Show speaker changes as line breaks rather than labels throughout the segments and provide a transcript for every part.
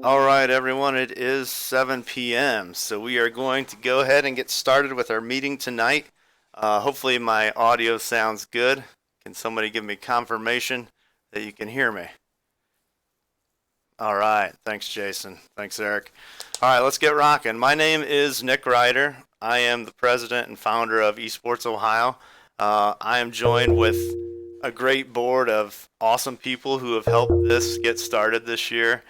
All right, everyone, it is 7 p.m., so we are going to go ahead and get started with our meeting tonight. Hopefully my audio sounds good. Can somebody give me confirmation that you can hear me? All right, thanks, Jason. Thanks, Eric. All right, let's get rocking. My name is Nick Ryder. I am the president and founder of Esports Ohio. I am joined with a great board of awesome people who have helped this get started this year.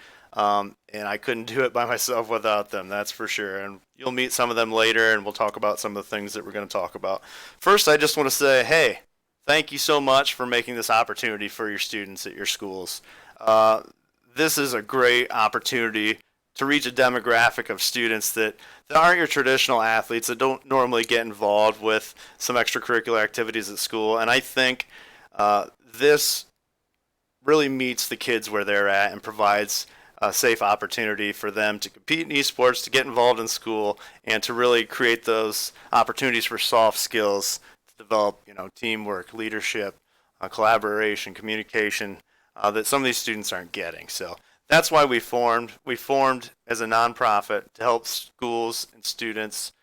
And I couldn't do it by myself without them, that's for sure. And you'll meet some of them later, and we'll talk about some of the things that we're going to talk about. First, I just want to say, hey, thank you so much for making this opportunity for your students at your schools. This is a great opportunity to reach a demographic of students that aren't your traditional athletes, that don't normally get involved with some extracurricular activities at school. And I think this really meets the kids where they're at and provides a safe opportunity for them to compete in esports, to get involved in school, and to really create those opportunities for soft skills to develop, teamwork, leadership, collaboration, communication that some of these students aren't getting. So that's why we formed. We formed as a nonprofit to help schools and students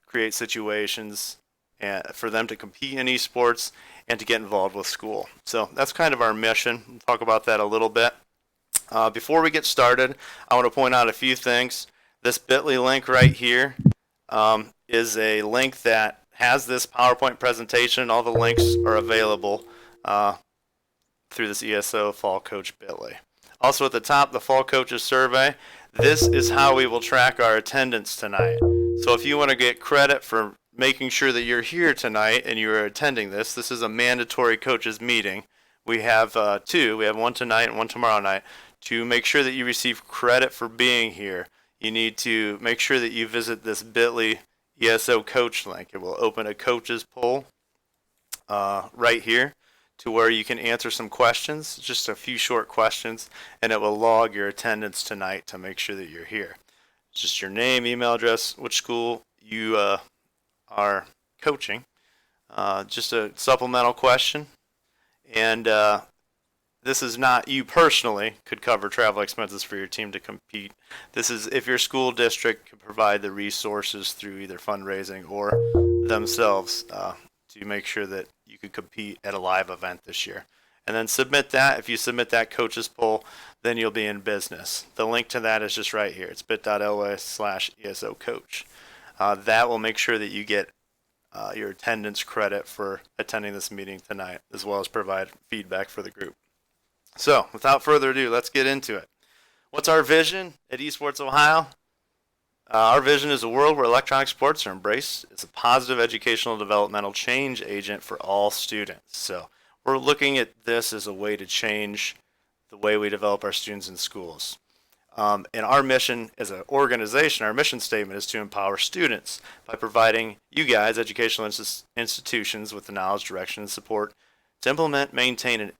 create situations for them to compete in esports and to get involved with school. So that's kind of our mission. We'll talk about that a little bit. Before we get started, I want to point out a few things. This bit.ly link right here is a link that has this PowerPoint presentation. All the links are available through this ESO Fall Coach bit.ly. Also at the top, the Fall Coaches Survey. This is how we will track our attendance tonight. So if you want to get credit for making sure that you're here tonight and you're attending this is a mandatory coaches meeting. We have two. We have one tonight and one tomorrow night. To make sure that you receive credit for being here, you need to make sure that you visit this bit.ly ESO coach link. It will open a coaches poll right here to where you can answer some questions, just a few short questions, and it will log your attendance tonight to make sure that you're here. It's just your name, email address, which school you are coaching. Just a supplemental question. And this is not you personally could cover travel expenses for your team to compete. This is if your school district could provide the resources through either fundraising or themselves to make sure that you could compete at a live event this year. And then submit that. If you submit that coaches poll, then you'll be in business. The link to that is just right here. It's bit.ly/ESO coach. That will make sure that you get your attendance credit for attending this meeting tonight, as well as provide feedback for the group. So, without further ado, let's get into it. What's our vision at Esports Ohio? Our vision is a world where electronic sports are embraced as a positive educational developmental change agent for all students. So, we're looking at this as a way to change the way we develop our students in schools. And our mission as an organization, our mission statement is to empower students by providing you guys, educational institutions, with the knowledge, direction, and support to implement, maintain, and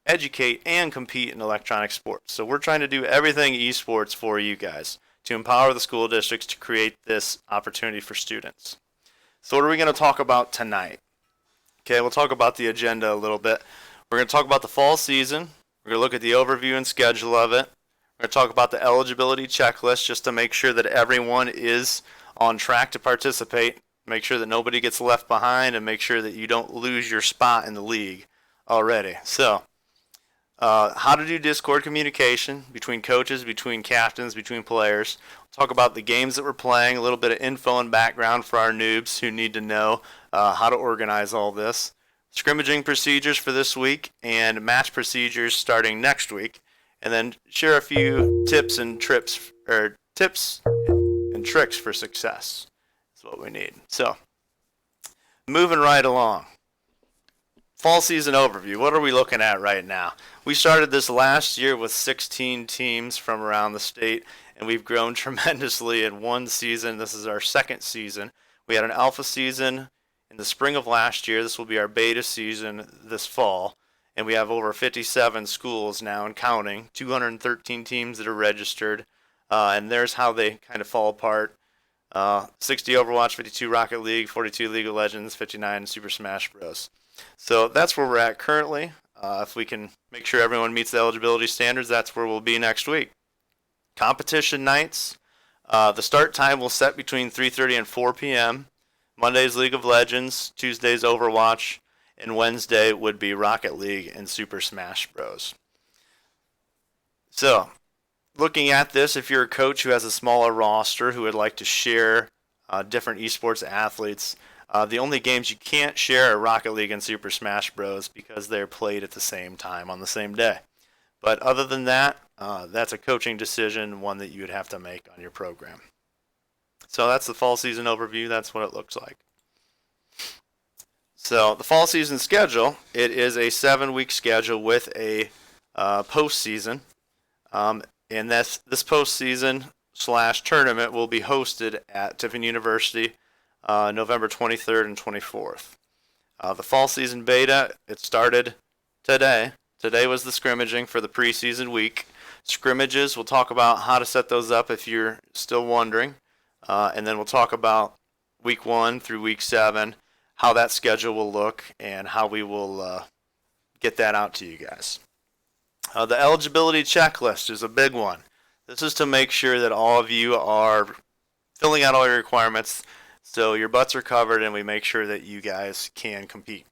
educate and compete in electronic sports. So we're trying to do everything esports for you guys to empower the school districts to create this opportunity for students. So what are we going to talk about tonight? Okay, we'll talk about the agenda a little bit. We're going to talk about the fall season. We're going to look at the overview and schedule of it. We're going to talk about the eligibility checklist just to make sure that everyone is on track to participate, make sure that nobody gets left behind, and make sure that you don't lose your spot in the league already. So, how to do Discord communication between coaches, between captains, between players. We'll talk about the games that we're playing, a little bit of info and background for our noobs who need to know how to organize all this. Scrimmaging procedures for this week and match procedures starting next week. And then share a few tips and tricks for success. That's what we need. So, moving right along. Fall season overview. What are we looking at right now? We started this last year with 16 teams from around the state, and we've grown tremendously in one season. This is our second season. We had an alpha season in the spring of last year. This will be our beta season this fall. And we have over 57 schools now and counting, 213 teams that are registered. And there's how they kind of fall apart. 60 Overwatch, 52 Rocket League, 42 League of Legends, 59 Super Smash Bros. So that's where we're at currently. If we can make sure everyone meets the eligibility standards, that's where we'll be next week. Competition nights, the start time will set between 3:30 and 4 p.m. Monday's League of Legends, Tuesday's Overwatch, and Wednesday would be Rocket League and Super Smash Bros. So, looking at this, if you're a coach who has a smaller roster who would like to share different esports athletes, the only games you can't share are Rocket League and Super Smash Bros. Because they're played at the same time on the same day. But other than that, that's a coaching decision, one that you would have to make on your program. So that's the fall season overview. That's what it looks like. So the fall season schedule, it is a 7-week schedule with a postseason. And this postseason / tournament will be hosted at Tiffin University November 23rd and 24th. The fall season beta, it started today. Today was the scrimmaging for the preseason week. Scrimmages, we'll talk about how to set those up if you're still wondering. And then we'll talk about week 1 through week 7, how that schedule will look, and how we will get that out to you guys. The eligibility checklist is a big one. This is to make sure that all of you are filling out all your requirements so your butts are covered and we make sure that you guys can compete.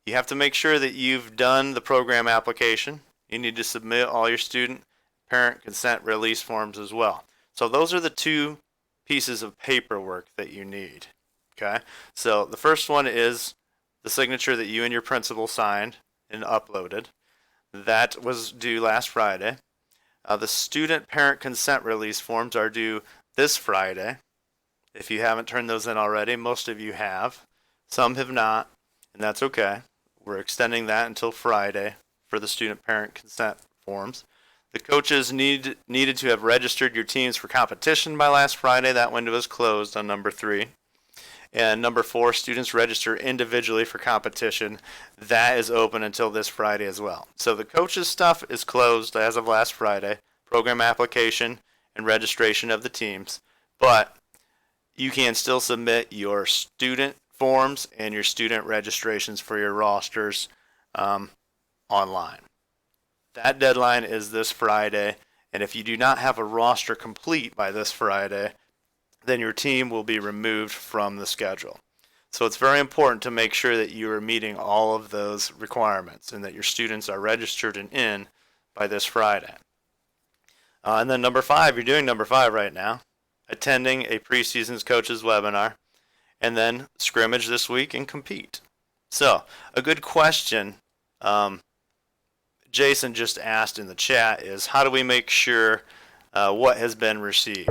You have to make sure that you've done the program application. You need to submit all your student parent consent release forms as well. So those are the 2 pieces of paperwork that you need. Okay? So the first one is the signature that you and your principal signed and uploaded. That was due last Friday. The student parent consent release forms are due this Friday. If you haven't turned those in already, most of you have. Some have not, and that's okay. We're extending that until Friday for the student parent consent forms. The coaches needed to have registered your teams for competition by last Friday. That window is closed on number 3. And number 4, students register individually for competition. That is open until this Friday as well. So the coaches' stuff is closed as of last Friday. Program application and registration of the teams. But you can still submit your student forms and your student registrations for your rosters online. That deadline is this Friday. And if you do not have a roster complete by this Friday, then your team will be removed from the schedule. So it's very important to make sure that you are meeting all of those requirements and that your students are registered and in by this Friday. And then number 5, you're doing number 5 right now, attending a preseason's coaches webinar, and then scrimmage this week and compete. So a good question Jason just asked in the chat is, how do we make sure what has been received?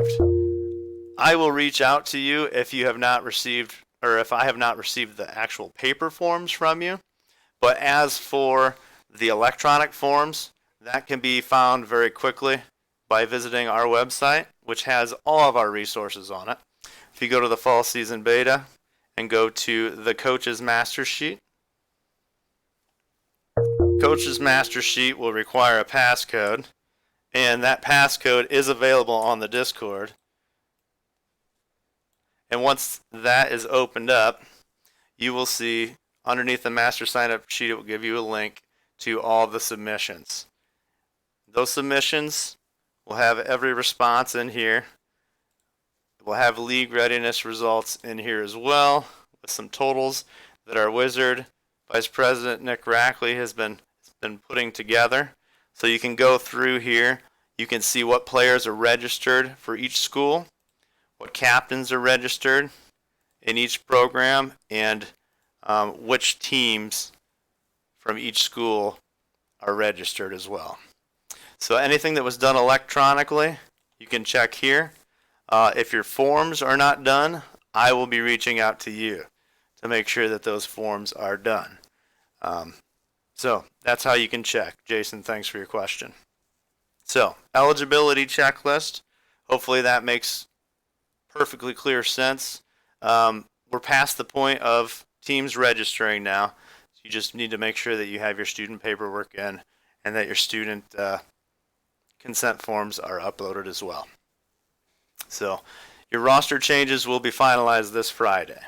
I will reach out to you if you have not received, or if I have not received the actual paper forms from you. But as for the electronic forms, that can be found very quickly by visiting our website, which has all of our resources on it. If you go to the fall season beta and go to the Coach's Master Sheet, Coach's Master Sheet will require a passcode, and that passcode is available on the Discord. And once that is opened up, you will see underneath the master sign-up sheet, it will give you a link to all the submissions. Those submissions will have every response in here. We'll have league readiness results in here as well, with some totals that our Wizard Vice President Nick Rackley has been putting together. So you can go through here. You can see what players are registered for each school, what captains are registered in each program, and which teams from each school are registered as well. So anything that was done electronically, you can check here. If your forms are not done, I will be reaching out to you to make sure that those forms are done. So that's how you can check. Jason, thanks for your question. So, eligibility checklist. Hopefully that makes perfectly clear sense. We're past the point of teams registering now. You just need to make sure that you have your student paperwork in and that your student consent forms are uploaded as well. So your roster changes will be finalized this Friday.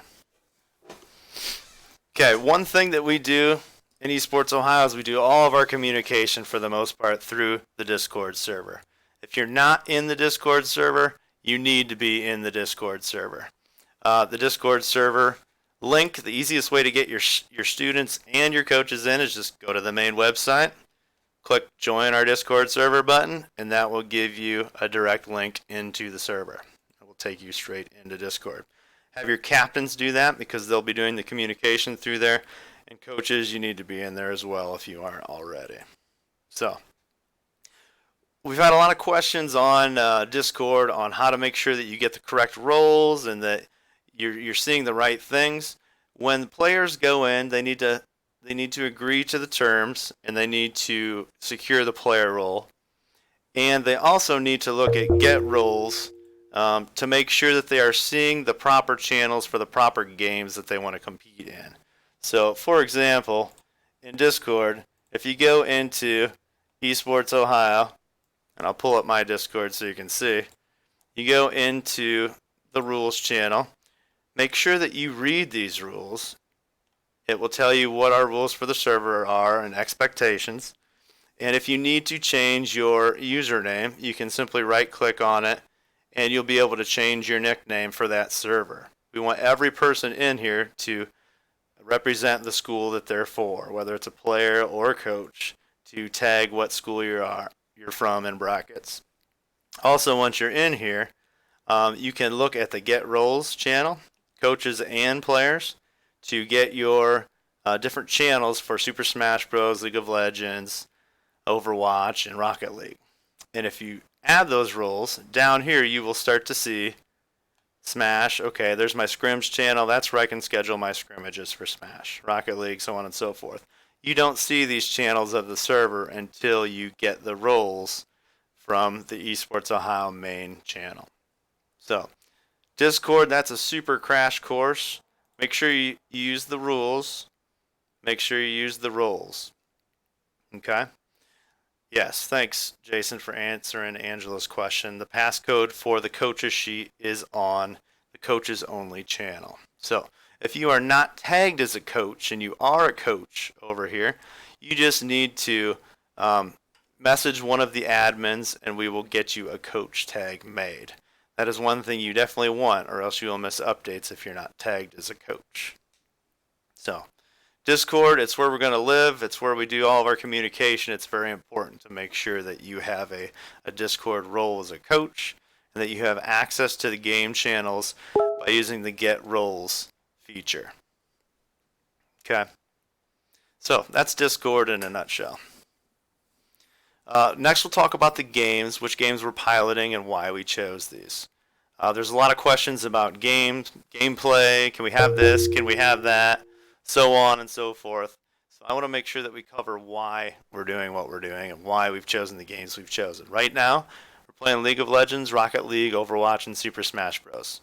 Okay, one thing that we do in Esports Ohio is we do all of our communication for the most part through the Discord server. If you're not in the Discord server, you need to be in the Discord server. The Discord server link, the easiest way to get your students and your coaches in is just go to the main website, click join our Discord server button, and that will give you a direct link into the server. It will take you straight into Discord. Have your captains do that because they'll be doing the communication through there. And coaches, you need to be in there as well if you aren't already. So, we've had a lot of questions on Discord on how to make sure that you get the correct roles and that you're seeing the right things. When the players go in, they need to agree to the terms and they need to secure the player role. And they also need to look at get roles to make sure that they are seeing the proper channels for the proper games that they want to compete in. So, for example, in Discord, if you go into Esports Ohio, and I'll pull up my Discord so you can see, you go into the rules channel, make sure that you read these rules. It will tell you what our rules for the server are and expectations. And if you need to change your username, you can simply right-click on it, and you'll be able to change your nickname for that server. We want every person in here to represent the school that they're for, whether it's a player or a coach, to tag what school you're from in brackets. Also, once you're in here, you can look at the Get Roles channel, coaches and players, to get your different channels for Super Smash Bros., League of Legends, Overwatch, and Rocket League. And if you add those roles, down here you will start to see Smash. Okay, there's my Scrimmage channel. That's where I can schedule my scrimmages for Smash, Rocket League, so on and so forth. You don't see these channels of the server until you get the roles from the Esports Ohio main channel. So, Discord, that's a super crash course. Make sure you use the rules. Make sure you use the roles. Okay? Yes, thanks, Jason, for answering Angela's question. The passcode for the coaches sheet is on the coaches only channel. So if you are not tagged as a coach and you are a coach over here, you just need to message one of the admins and we will get you a coach tag made. That is one thing you definitely want, or else you will miss updates if you're not tagged as a coach. So, Discord, it's where we're going to live. It's where we do all of our communication. It's very important to make sure that you have a Discord role as a coach and that you have access to the game channels by using the Get Roles feature. Okay. So, that's Discord in a nutshell. Next, we'll talk about the games, which games we're piloting, and why we chose these. There's a lot of questions about gameplay. Can we have this? Can we have that? So on and so forth. So I want to make sure that we cover why we're doing what we're doing and why we've chosen the games we've chosen. Right now, we're playing League of Legends, Rocket League, Overwatch, and Super Smash Bros.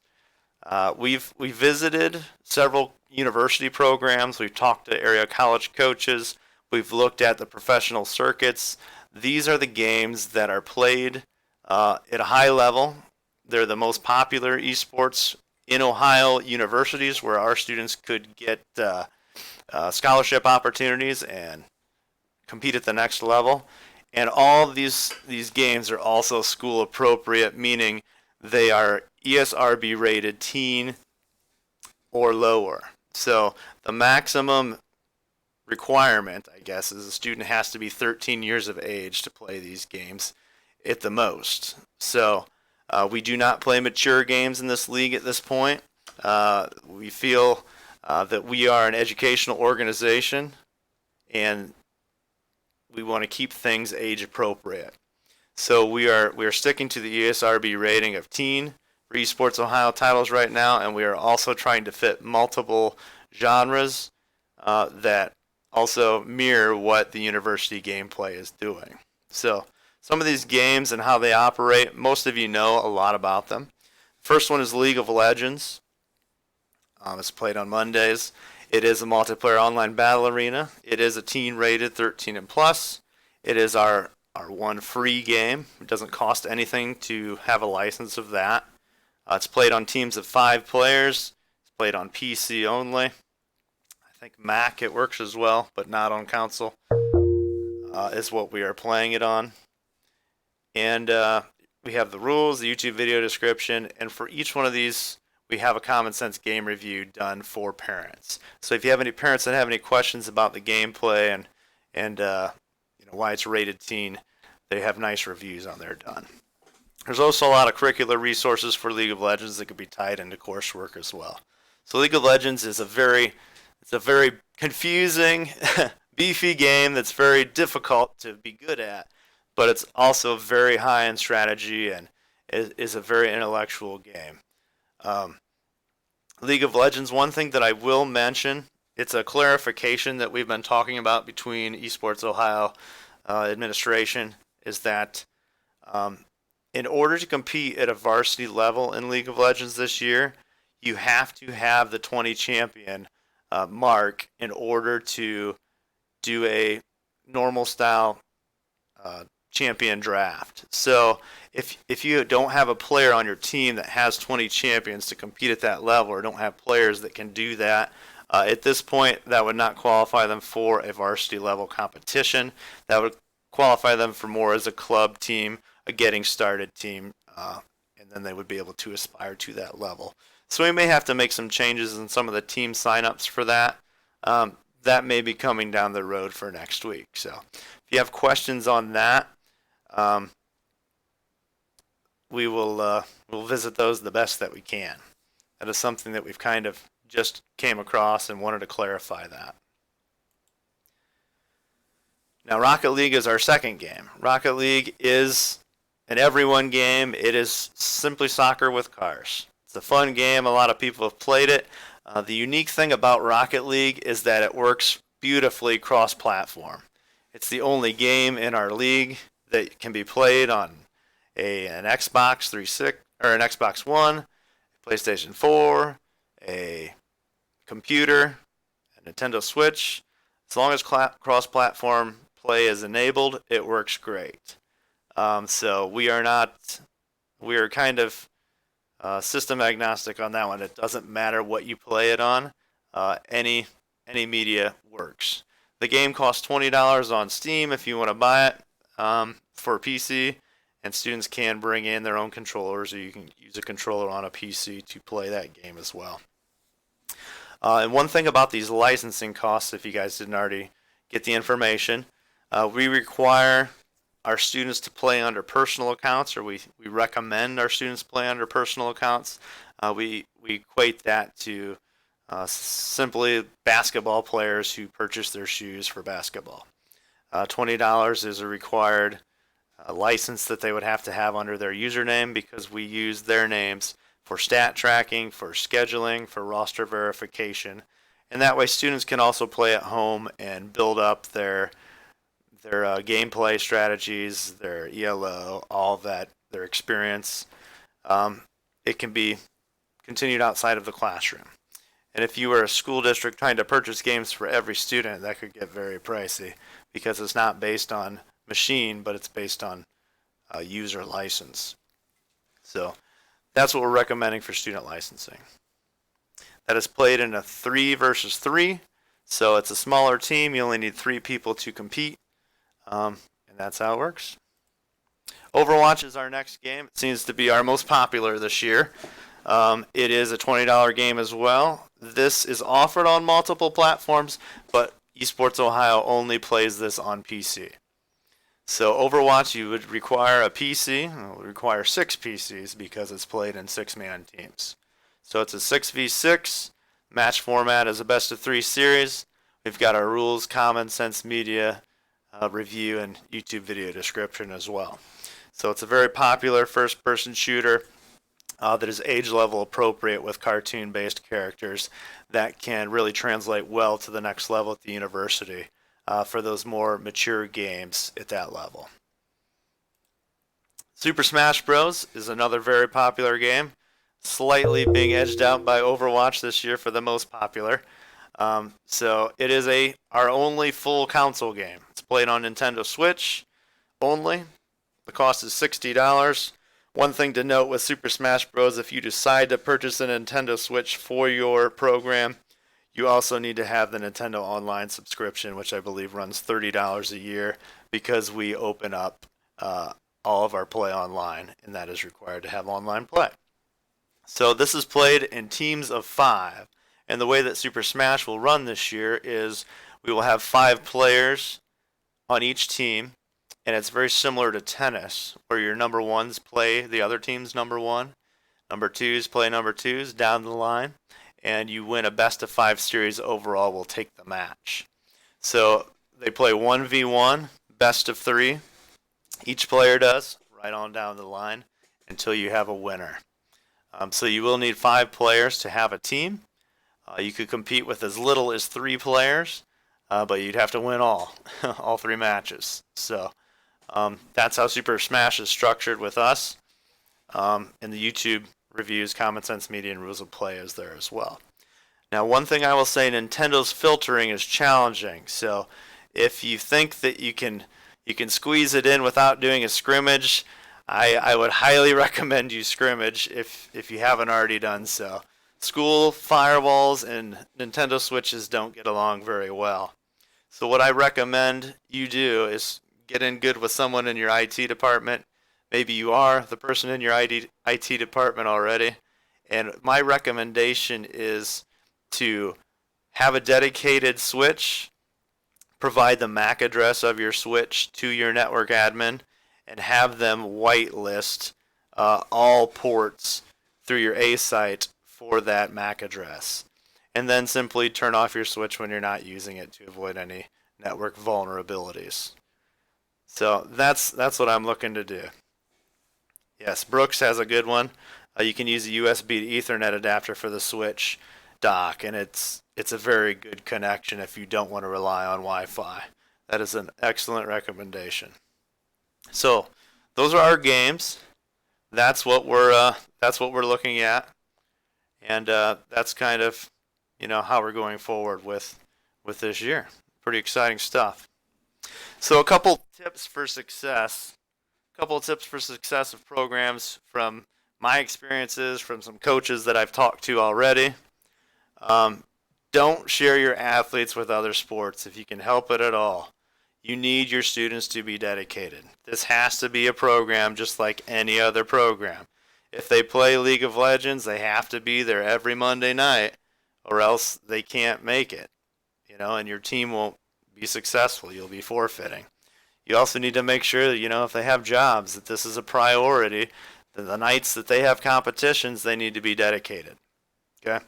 We've visited several university programs. We've talked to area college coaches. We've looked at the professional circuits. These are the games that are played at a high level. They're the most popular esports in Ohio universities where our students could get scholarship opportunities and compete at the next level. And all these games are also school appropriate, meaning they are ESRB rated teen or lower. So the maximum requirement, I guess, is a student has to be 13 years of age to play these games at the most. So we do not play mature games in this league at this point. We feel that we are an educational organization and we want to keep things age appropriate. So we are sticking to the ESRB rating of teen for Esports Ohio titles right now, and we are also trying to fit multiple genres that also mirror what the university gameplay is doing. So some of these games and how they operate, most of you know a lot about them. First one is League of Legends. It's played on Mondays. It is a multiplayer online battle arena. It is a teen rated 13 and plus. It is our one free game. It doesn't cost anything to have a license of that. It's played on teams of 5 players. It's played on PC only. I think Mac it works as well, but not on console, is what we are playing it on. And we have the rules, the YouTube video description, and for each one of these, we have a common sense game review done for parents. So if you have any parents that have any questions about the gameplay and why it's rated teen, they have nice reviews on there done. There's also a lot of curricular resources for League of Legends that could be tied into coursework as well. So League of Legends is a very confusing, beefy game that's very difficult to be good at, but it's also very high in strategy and is a very intellectual game. League of Legends, one thing that I will mention, it's a clarification that we've been talking about between Esports Ohio administration, is that in order to compete at a varsity level in League of Legends this year, you have to have the 20 champion mark in order to do a normal style champion draft. So if you don't have a player on your team that has 20 champions to compete at that level, or don't have players that can do that, at this point that would not qualify them for a varsity level competition. That would qualify them for more as a club team, a getting started team, and then they would be able to aspire to that level. So we may have to make some changes in some of the team signups for that. That may be coming down the road for next week. So if you have questions on that, we'll visit those the best that we can. That is something that we've kind of just came across and wanted to clarify that. Now, Rocket League is our second game. Rocket League is an everyone game. It is simply soccer with cars. It's a fun game. A lot of people have played it. The unique thing about Rocket League is that it works beautifully cross-platform. It's the only game in our league that can be played on an Xbox 360 or an Xbox One, PlayStation 4, a computer, a Nintendo Switch. As long as cross-platform play is enabled, it works great. So we are kind of system agnostic on that one. It doesn't matter what you play it on. Any media works. The game costs $20 on Steam if you want to buy it for PC, and students can bring in their own controllers, or you can use a controller on a PC to play that game as well. And one thing about these licensing costs, if you guys didn't already get the information, we require our students to play under personal accounts, or we recommend our students play under personal accounts. We equate that to simply basketball players who purchase their shoes for basketball. $20 is a required license that they would have to have under their username, because we use their names for stat tracking, for scheduling, for roster verification, and that way students can also play at home and build up their gameplay strategies, their ELO, all of that, their experience. It can be continued outside of the classroom. And if you were a school district trying to purchase games for every student, that could get very pricey, because it's not based on machine, but it's based on user license. So that's what we're recommending for student licensing. That is played in a 3 versus 3. So it's a smaller team. You only need 3 people to compete. And that's how it works. Overwatch is our next game. It seems to be our most popular this year. It is a $20 game as well. This is offered on multiple platforms, but Esports Ohio only plays this on PC. So Overwatch, you would require a PC. It would require 6 PCs because it's played in 6-man teams. So it's a 6v6. Match format is a best of 3 series. We've got our rules, common sense media, review, and YouTube video description as well. So it's a very popular first-person shooter that is age level appropriate, with cartoon-based characters that can really translate well to the next level at the university for those more mature games at that level. Super Smash Bros. Is another very popular game, slightly being edged out by Overwatch this year for the most popular. So it is our only full console game. It's played on Nintendo Switch only. The cost is $60. One thing to note with Super Smash Bros., if you decide to purchase a Nintendo Switch for your program, you also need to have the Nintendo Online subscription, which I believe runs $30 a year, because we open up all of our play online, and that is required to have online play. So this is played in teams of 5, and the way that Super Smash will run this year is we will have 5 players on each team, and it's very similar to tennis, where your number ones play the other team's number one, number twos play number twos down the line, and you win a best of 5 series overall will take the match. So they play 1v1, best of 3. Each player does, right on down the line until you have a winner. So you will need 5 players to have a team. You could compete with as little as 3 players, but you'd have to win all 3 matches. So that's how Super Smash is structured with us. And the YouTube reviews, Common Sense Media, and Rules of Play is there as well. Now, one thing I will say, Nintendo's filtering is challenging. So if you think that you can squeeze it in without doing a scrimmage, I would highly recommend you scrimmage if you haven't already done so. School firewalls and Nintendo Switches don't get along very well. So what I recommend you do is get in good with someone in your IT department. Maybe you are the person in your IT department already. And my recommendation is to have a dedicated switch, provide the MAC address of your switch to your network admin, and have them whitelist all ports through your A site for that MAC address. And then simply turn off your switch when you're not using it to avoid any network vulnerabilities. So that's what I'm looking to do. Yes, Brooks has a good one. You can use a USB to Ethernet adapter for the switch dock, and it's a very good connection if you don't want to rely on Wi-Fi. That is an excellent recommendation. So those are our games. That's what we're looking at, and that's kind of how we're going forward with this year. Pretty exciting stuff. So a couple tips for success. Of programs from my experiences, from some coaches that I've talked to already. Don't share your athletes with other sports if you can help it at all. You need your students to be dedicated. This has to be a program just like any other program. If they play League of Legends, they have to be there every Monday night, or else they can't make it. And your team won't be successful. You'll be forfeiting. You also need to make sure that, if they have jobs, that this is a priority. That the nights that they have competitions, they need to be dedicated. Okay?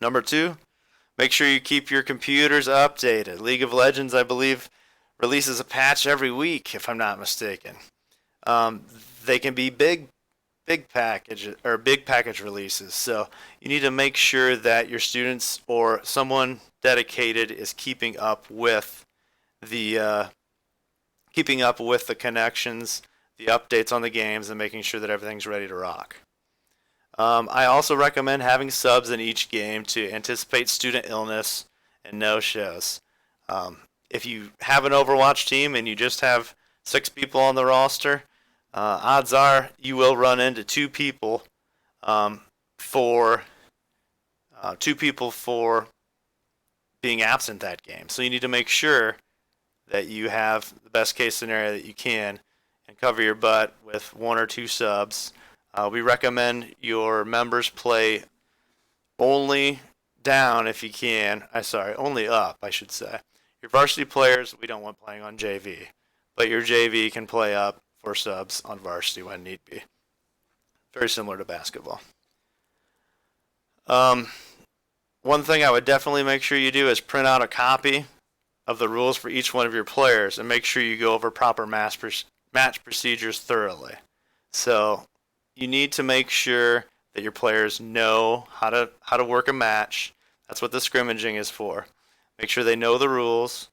Number 2, make sure you keep your computers updated. League of Legends, I believe, releases a patch every week, if I'm not mistaken. They can be big package releases. So you need to make sure that your students or someone dedicated is keeping up with the connections, the updates on the games, and making sure that everything's ready to rock. I also recommend having subs in each game to anticipate student illness and no-shows. If you have an Overwatch team and you just have 6 people on the roster, odds are you will run into 2 people for being absent that game. So you need to make sure that you have the best case scenario that you can and cover your butt with 1 or 2 subs. We recommend your members play only down if you can. Only up, I should say. Your varsity players, we don't want playing on JV, but your JV can play up for subs on varsity when need be. Very similar to basketball. One thing I would definitely make sure you do is print out a copy of the rules for each one of your players and make sure you go over proper match procedures thoroughly. So you need to make sure that your players know how to work a match. That's what the scrimmaging is for. Make sure they know the rules.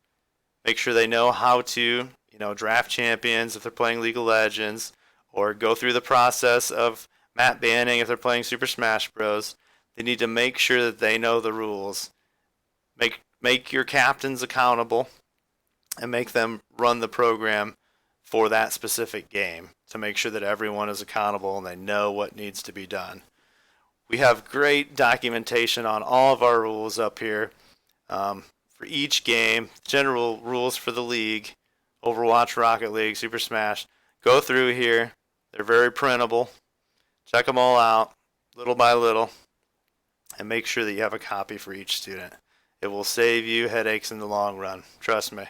Make sure they know how to, draft champions if they're playing League of Legends, or go through the process of map banning if they're playing Super Smash Bros. They need to make sure that they know the rules. Make your captains accountable and make them run the program for that specific game to make sure that everyone is accountable and they know what needs to be done. We have great documentation on all of our rules up here for each game, general rules for the league, Overwatch, Rocket League, Super Smash. go through here. They're very printable. Check them all out little by little and make sure that you have a copy for each student. It will save you headaches in the long run. Trust me.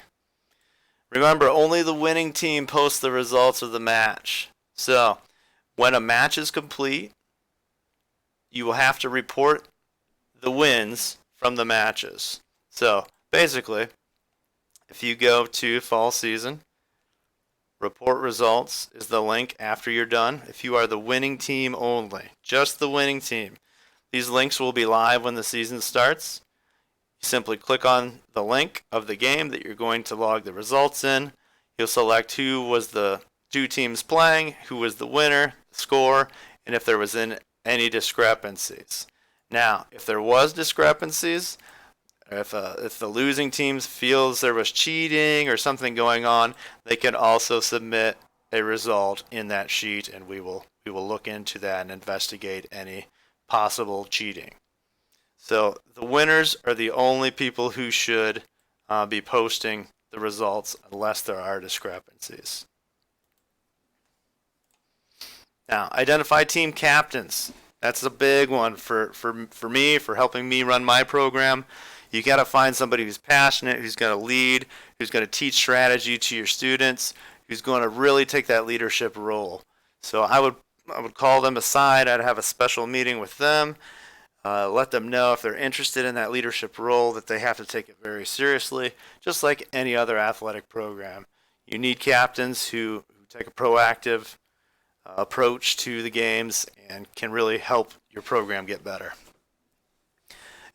Remember, only the winning team posts the results of the match. So, when a match is complete, you will have to report the wins from the matches. So, basically, if you go to fall season, report results is the link after you're done. If you are the winning team only, just the winning team, these links will be live when the season starts. You simply click on the link of the game that you're going to log the results in. You'll select who was the two teams playing, who was the winner, the score, and if there was any discrepancies. Now, if there was discrepancies, if the losing team feels there was cheating or something going on, they can also submit a result in that sheet, and we will look into that and investigate any possible cheating. So the winners are the only people who should be posting the results unless there are discrepancies. Now, identify team captains. That's a big one for me, for helping me run my program. You got to find somebody who's passionate, who's going to lead, who's going to teach strategy to your students, who's going to really take that leadership role. So I would call them aside. I'd have a special meeting with them. Let them know if they're interested in that leadership role that they have to take it very seriously, just like any other athletic program. You need captains who take a proactive approach to the games and can really help your program get better.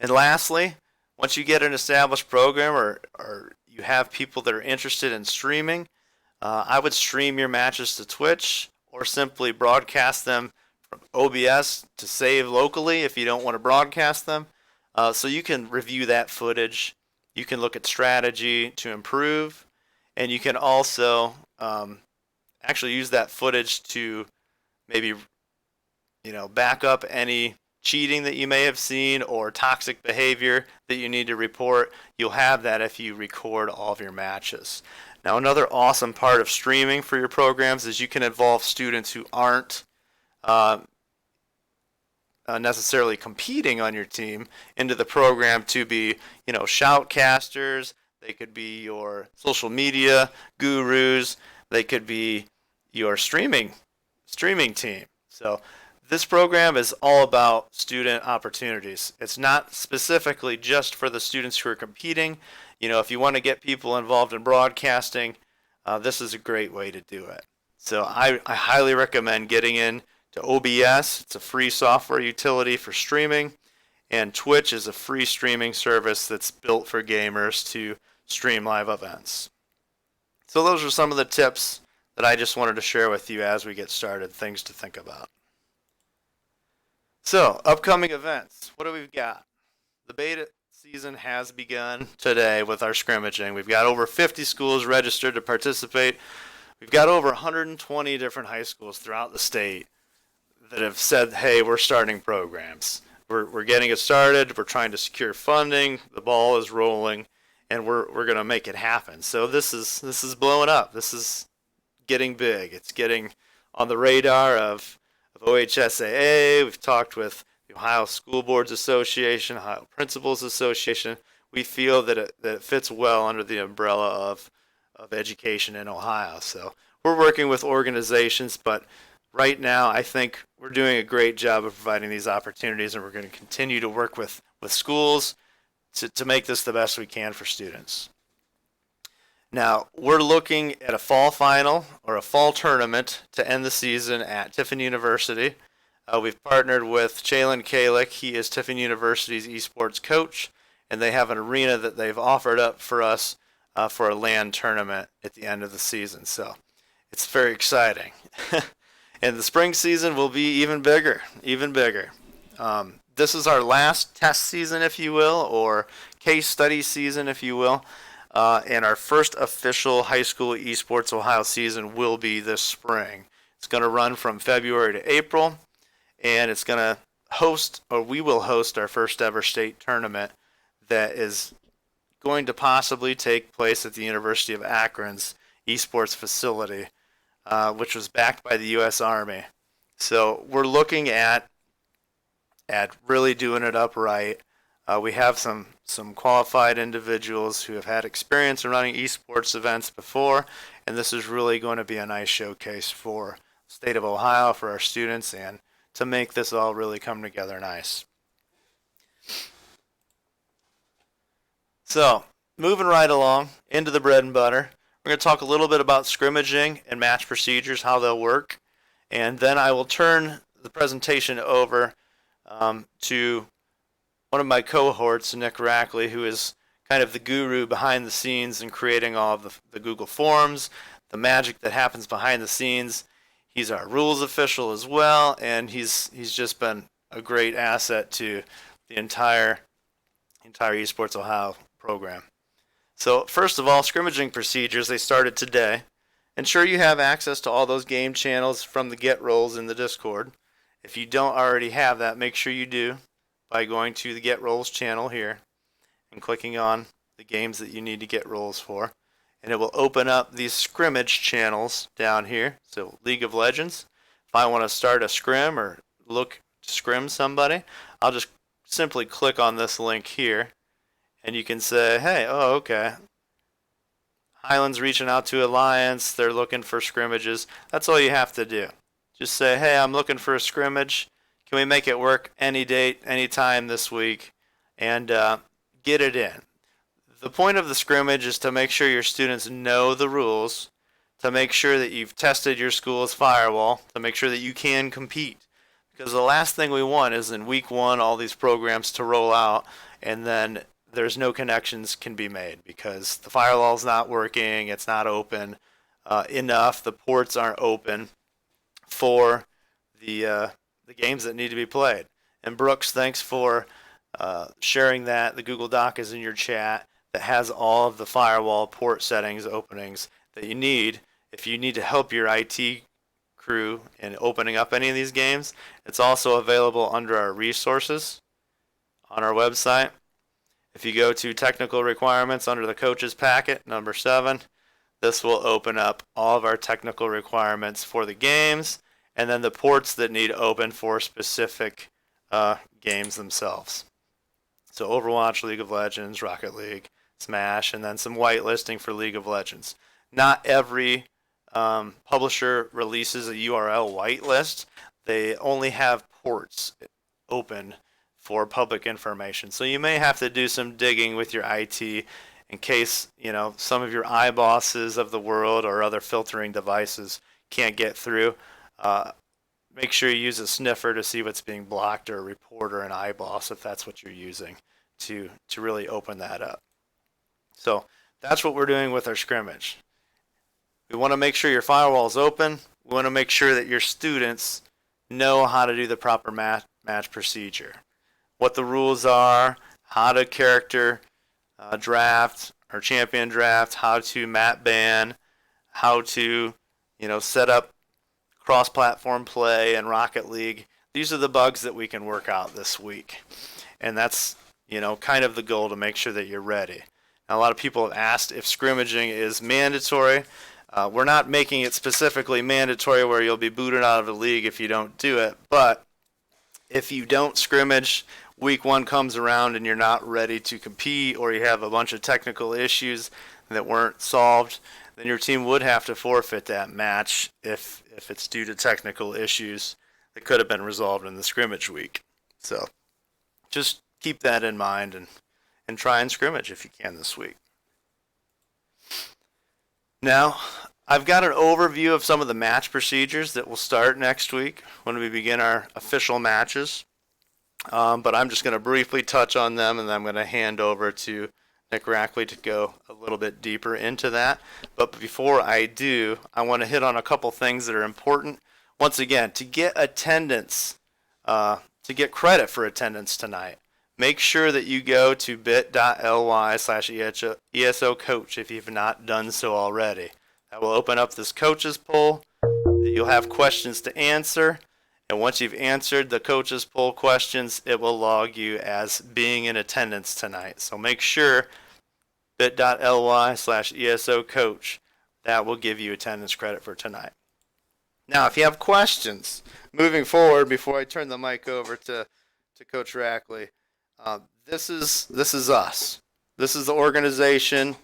And lastly, once you get an established program or you have people that are interested in streaming, I would stream your matches to Twitch or simply broadcast them from OBS to save locally if you don't want to broadcast them. So you can review that footage. You can look at strategy to improve, and you can also actually use that footage to maybe back up any cheating that you may have seen or toxic behavior that you need to report. You'll have that if you record all of your matches. Now, another awesome part of streaming for your programs is you can involve students who aren't necessarily competing on your team into the program to be, shoutcasters. They could be your social media gurus. They could be your streaming team. So this program is all about student opportunities. It's not specifically just for the students who are competing. If you want to get people involved in broadcasting, this is a great way to do it. So I highly recommend getting in to OBS. It's a free software utility for streaming, and Twitch is a free streaming service that's built for gamers to stream live events. So those are some of the tips that I just wanted to share with you as we get started, things to think about. So, upcoming events. What do we got? The beta season has begun today with our scrimmaging. We've got over 50 schools registered to participate. We've got over 120 different high schools throughout the state that have said, hey, we're starting programs. We're getting it started. We're trying to secure funding. The ball is rolling, and we're going to make it happen. So this is blowing up. This is getting big. It's getting on the radar of OHSAA. We've talked with the Ohio School Boards Association, Ohio Principals Association. We feel that it fits well under the umbrella of education in Ohio. So we're working with organizations, but right now I think we're doing a great job of providing these opportunities, and we're going to continue to work with schools to make this the best we can for students. Now, we're looking at a fall final or a fall tournament to end the season at Tiffin University. We've partnered with Chalon Kalick. He is Tiffin University's esports coach, and they have an arena that they've offered up for us for a LAN tournament at the end of the season. So it's very exciting. And the spring season will be even bigger, even bigger. This is our last test season, if you will, or case study season, if you will. And our first official high school esports Ohio season will be this spring. It's going to run from February to April, and it's going to we will host our first ever state tournament that is going to possibly take place at the University of Akron's esports facility which was backed by the U.S. Army. So we're looking at really doing it upright. We have some qualified individuals who have had experience in running esports events before, and this is really going to be a nice showcase for the state of Ohio, for our students, and to make this all really come together nice. So, moving right along into the bread and butter, we're going to talk a little bit about scrimmaging and match procedures, how they'll work, and then I will turn the presentation over to one of my cohorts, Nick Rackley, who is kind of the guru behind the scenes in creating all of the Google Forms, the magic that happens behind the scenes. He's our rules official as well, and he's just been a great asset to the entire Esports Ohio program. So first of all, scrimmaging procedures, they started today. Ensure you have access to all those game channels from the get rolls in the Discord. If you don't already have that, make sure you do by going to the Get Rolls channel here and clicking on the games that you need to get rolls for. And it will open up these scrimmage channels down here. So League of Legends. If I want to start a scrim or look to scrim somebody, I'll just simply click on this link here and you can say, hey, oh, okay. Highland's reaching out to Alliance. They're looking for scrimmages. That's all you have to do. Just say, hey, I'm looking for a scrimmage. Can we make it work any date, any time this week, and get it in? The point of the scrimmage is to make sure your students know the rules, to make sure that you've tested your school's firewall, to make sure that you can compete. Because the last thing we want is in week one all these programs to roll out and then there's no connections can be made because the firewall's not working, it's not open enough, the ports aren't open for the games that need to be played. And Brooks, thanks for sharing that. The Google Doc is in your chat that has all of the firewall port settings, openings that you need if you need to help your IT crew in opening up any of these games. It's also available under our resources on our website. If you go to technical requirements under the coaches packet, number 7, this will open up all of our technical requirements for the games and then the ports that need open for specific games themselves. So Overwatch, League of Legends, Rocket League, Smash, and then some whitelisting for League of Legends. Not every publisher releases a URL whitelist. They only have ports open for public information. So you may have to do some digging with your IT in case, some of your iBosses of the world or other filtering devices can't get through. Make sure you use a sniffer to see what's being blocked or a report or an iBoss if that's what you're using to really open that up. So that's what we're doing with our scrimmage. We want to make sure your firewall is open. We want to make sure that your students know how to do the proper match procedure. What the rules are, how to character draft or champion draft, how to map ban, how to set up cross-platform play and Rocket League. These are the bugs that we can work out this week. And that's kind of the goal to make sure that you're ready. Now, a lot of people have asked if scrimmaging is mandatory. We're not making it specifically mandatory where you'll be booted out of the league if you don't do it, but if you don't scrimmage, week 1 comes around and you're not ready to compete or you have a bunch of technical issues that weren't solved, then your team would have to forfeit that match if it's due to technical issues that could have been resolved in the scrimmage week. So just keep that in mind and try and scrimmage if you can this week. Now, I've got an overview of some of the match procedures that will start next week when we begin our official matches. But I'm just going to briefly touch on them, and then I'm going to hand over to Nick Rackley to go a little bit deeper into that. But before I do, I want to hit on a couple things that are important. Once again, to get attendance, to get credit for attendance tonight, make sure that you go to bit.ly/ESO coach if you've not done so already. That will open up this coaches poll. You'll have questions to answer. And once you've answered the coaches poll questions, it will log you as being in attendance tonight. So make sure bit.ly/ESO coach, that will give you attendance credit for tonight. Now, if you have questions moving forward, before I turn the mic over to Coach Rackley, this is us. This is the organization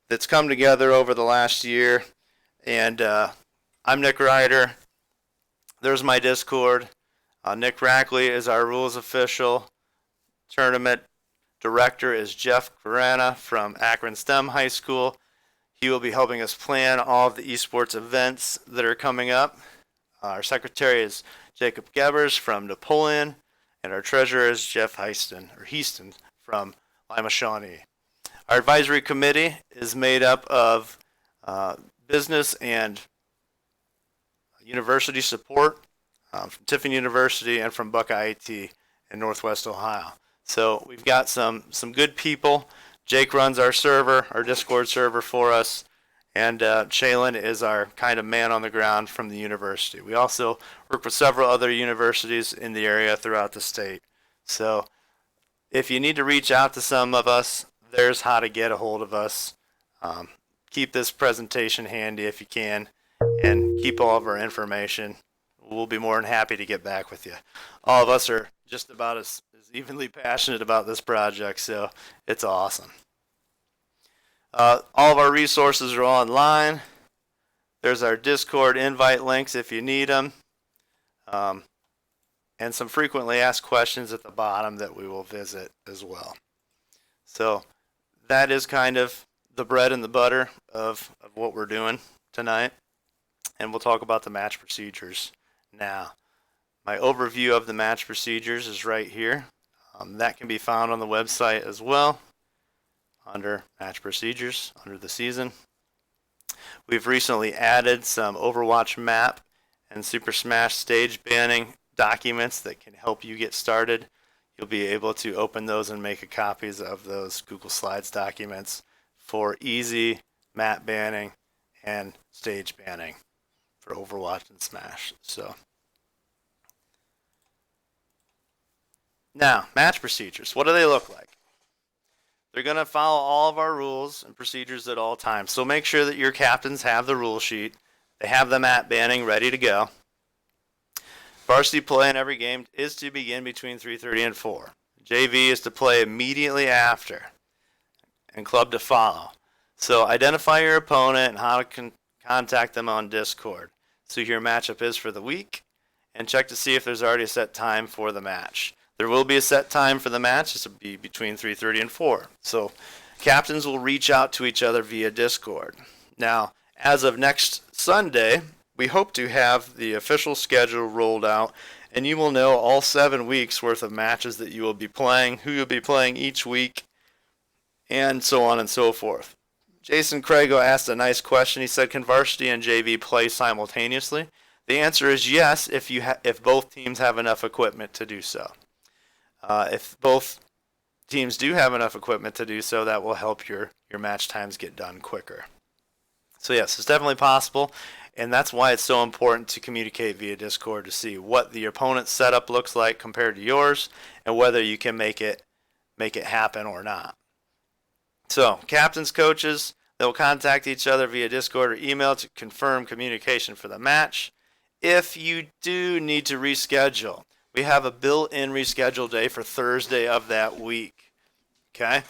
that's come together over the last year, and I'm Nick Ryder. There's my Discord. Nick Rackley is our rules official. Tournament director is Jeff Grana from Akron STEM High School. He will be helping us plan all of the esports events that are coming up. Our secretary is Jacob Gebers from Napoleon, and our treasurer is Jeff Heaston from Lima Shawnee. Our advisory committee is made up of business and university support from Tiffin University and from Buckeye IT in Northwest Ohio. So we've got some good people. Jake runs our server, our Discord server for us, and Shaylin is our kind of man on the ground from the university. We also work with several other universities in the area throughout the state. So if you need to reach out to some of us, there's how to get a hold of us. Keep this presentation handy if you can, and keep all of our information. We'll be more than happy to get back with you. All of us are just about as evenly passionate about this project, so it's awesome. All of our resources are online. There's our Discord invite links if you need them, and some frequently asked questions at the bottom that we will visit as well. So that is kind of the bread and the butter of what we're doing tonight, and we'll talk about the match procedures now. My overview of the match procedures is right here. That can be found on the website as well under match procedures, under the season. We've recently added some Overwatch map and Super Smash stage banning documents that can help you get started. You'll be able to open those and make copies of those Google Slides documents for easy map banning and stage banning for Overwatch and Smash. So now, match procedures. What do they look like? They're going to follow all of our rules and procedures at all times. So make sure that your captains have the rule sheet. They have the map banning ready to go. Varsity play in every game is to begin between 3:30 and 4. JV is to play immediately after, and club to follow. So identify your opponent and how to contact them on Discord. See who your matchup is for the week, and check to see if there's already a set time for the match. There will be a set time for the match. This will be between 3:30 and 4. So captains will reach out to each other via Discord. Now, as of next Sunday, we hope to have the official schedule rolled out, and you will know all 7 weeks worth of matches that you will be playing, who you'll be playing each week, and so on and so forth. Jason Crago asked a nice question. He said, can varsity and JV play simultaneously? The answer is yes, if both teams have enough equipment to do so. If both teams do have enough equipment to do so, that will help your match times get done quicker. So yes, it's definitely possible, and that's why it's so important to communicate via Discord to see what the opponent's setup looks like compared to yours, and whether you can make it happen or not. So captains, coaches, they'll contact each other via Discord or email to confirm communication for the match. If you do need to reschedule, we have a built-in reschedule day for Thursday of that week. Okay?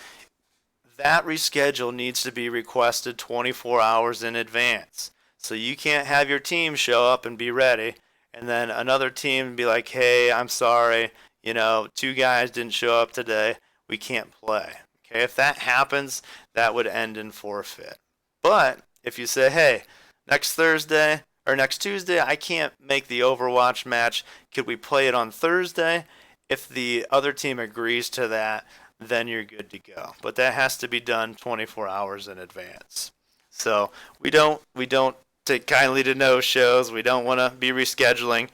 That reschedule needs to be requested 24 hours in advance. So you can't have your team show up and be ready, and then another team be like, hey, I'm sorry, 2 guys didn't show up today. We can't play. Okay? If that happens, that would end in forfeit. But if you say, hey, next Thursday or next Tuesday, I can't make the Overwatch match. Could we play it on Thursday? If the other team agrees to that, then you're good to go. But that has to be done 24 hours in advance. So we don't take kindly to no shows. We don't want to be rescheduling.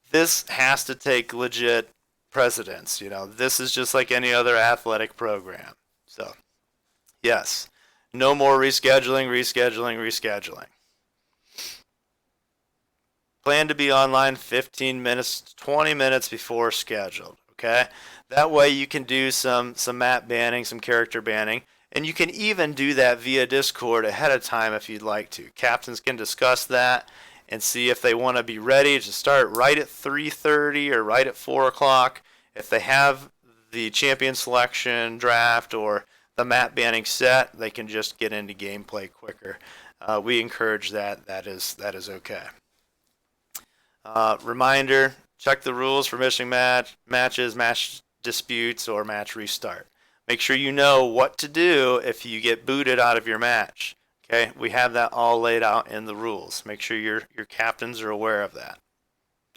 This has to take legit precedence. This is just like any other athletic program. So yes, no more rescheduling. Plan to be online 15 minutes, 20 minutes before scheduled, okay? That way you can do some map banning, some character banning, and you can even do that via Discord ahead of time if you'd like to. Captains can discuss that, and see if they want to be ready to start right at 3:30 or right at 4 o'clock. If they have the champion selection draft or the map banning set, they can just get into gameplay quicker. We encourage that. That is okay. Reminder: check the rules for missing matches, match disputes, or match restart. Make sure you know what to do if you get booted out of your match. Okay, we have that all laid out in the rules. Make sure your captains are aware of that.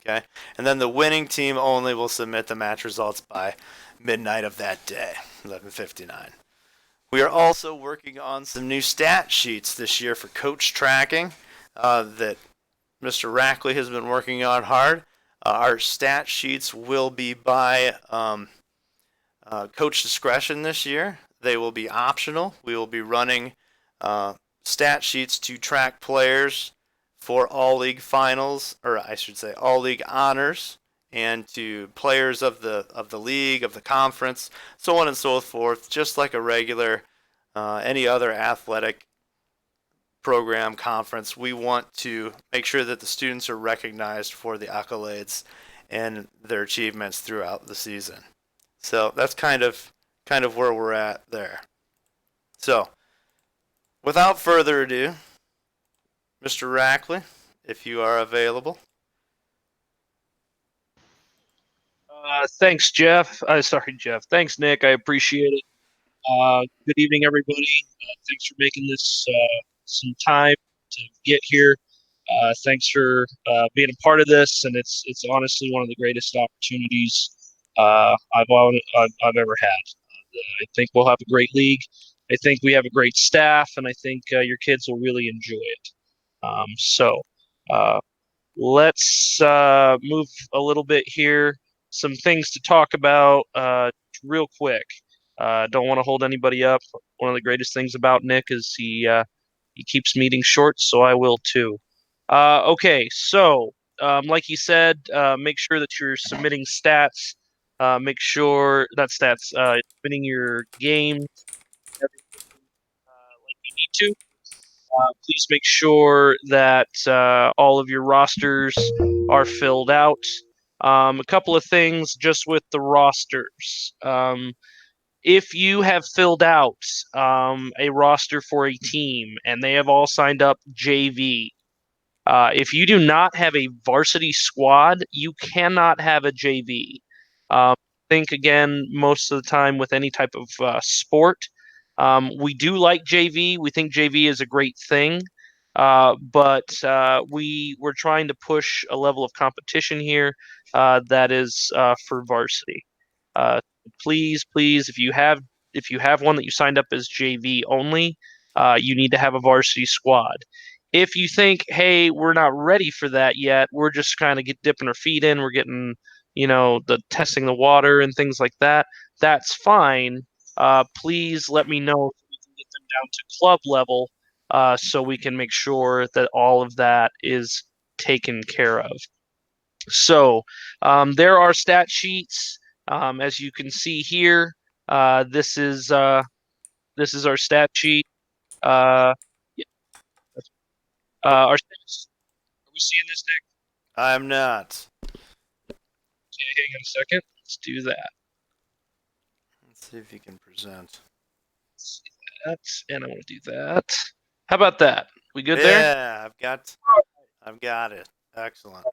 Okay, and then the winning team only will submit the match results by midnight of that day, 11:59. We are also working on some new stat sheets this year for coach tracking that Mr. Rackley has been working on hard. Our stat sheets will be by coach discretion this year. They will be optional. We will be running stat sheets to track players for all league finals, or I should say all league honors, and to players of the league, of the conference, so on and so forth, just like a regular any other athletic program, conference. We want to make sure that the students are recognized for the accolades and their achievements throughout the season. So that's kind of where we're at there. So without further ado, Mr. Rackley, if you are available.
Thanks, Jeff. Sorry, Jeff. Thanks, Nick. I appreciate it. Good evening, everybody. Thanks for making this some time to get here. Thanks for being a part of this, and it's honestly one of the greatest opportunities I've ever had. I think we'll have a great league. I think we have a great staff, and I think your kids will really enjoy it. So let's move a little bit here. Some things to talk about real quick. Don't want to hold anybody up. One of the greatest things about Nick is he keeps meetings short, so I will too. Okay, so like he said, make sure that you're submitting stats. Make sure that stats submitting your game like you need to. Please make sure that all of your rosters are filled out. A couple of things just with the rosters. If you have filled out a roster for a team and they have all signed up JV, if you do not have a varsity squad, you cannot have a JV. Think again, most of the time with any type of sport, we do like JV. We think JV is a great thing, but we're trying to push a level of competition here that is for varsity. Please, if you have one that you signed up as JV only, you need to have a varsity squad. If you think, hey, we're not ready for that yet, we're just kind of dipping our feet in, we're getting, the testing the water and things like that, that's fine. Please let me know so we can get them down to club level so we can make sure that all of that is taken care of. So there are stat sheets. As you can see here, this is our stat sheet. Yeah, our stats. Are we seeing this, Nick?
I'm not.
Okay, hang on a second. Let's do that.
Let's see if you can present.
Let's see that, and I want to do that. How about that? We good there?
Yeah, I've got it. Excellent.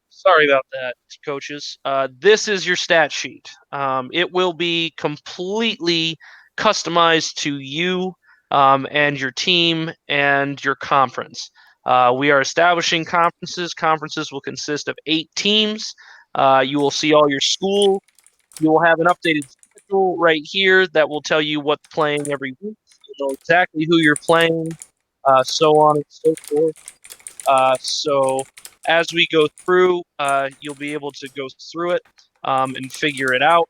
Sorry about that, coaches. This is your stat sheet. It will be completely customized to you and your team and your conference. We are establishing conferences. Conferences will consist of 8 teams. You will see all your school. You will have an updated schedule right here that will tell you what's playing every week. You'll know exactly who you're playing, so on and so forth. So as we go through, you'll be able to go through it and figure it out.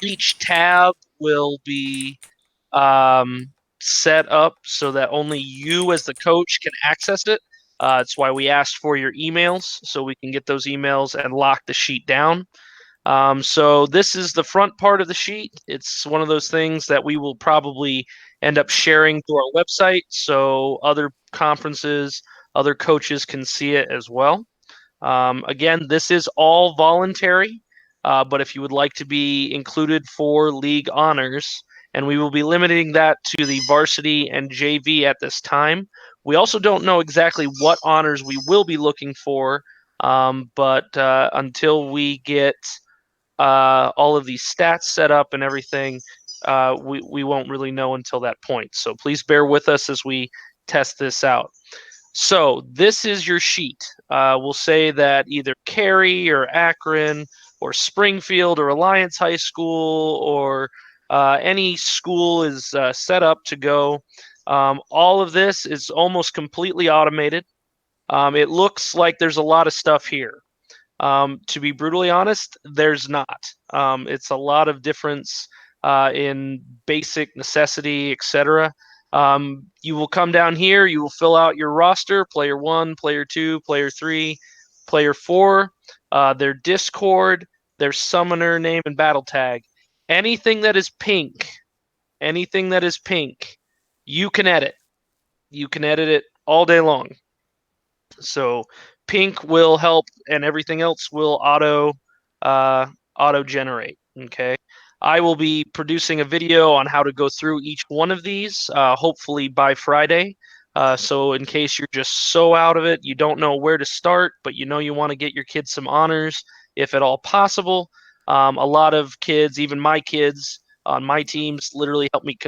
Each tab will be set up so that only you as the coach can access it. That's why we asked for your emails, so we can get those emails and lock the sheet down. So this is the front part of the sheet. It's one of those things that we will probably end up sharing to our website, so other conferences, other coaches can see it as well. Again, this is all voluntary, but if you would like to be included for league honors, and we will be limiting that to the varsity and JV at this time. We also don't know exactly what honors we will be looking for, but until we get all of these stats set up and everything, we won't really know until that point. So please bear with us as we test this out. So this is your sheet. We'll say that either Cary or Akron or Springfield or Alliance High School or any school is set up to go. All of this is almost completely automated. It looks like there's a lot of stuff here. To be brutally honest, there's not. It's a lot of difference in basic necessity, etc. You will come down here, you will fill out your roster, player 1, player 2, player 3, player 4, their Discord, their summoner name and battle tag. Anything that is pink, you can edit. You can edit it all day long. So pink will help, and everything else will auto generate. Okay. I will be producing a video on how to go through each one of these, hopefully by Friday. So in case you're just so out of it, you don't know where to start, but you know you want to get your kids some honors, if at all possible. A lot of kids, even my kids on my teams, literally helped me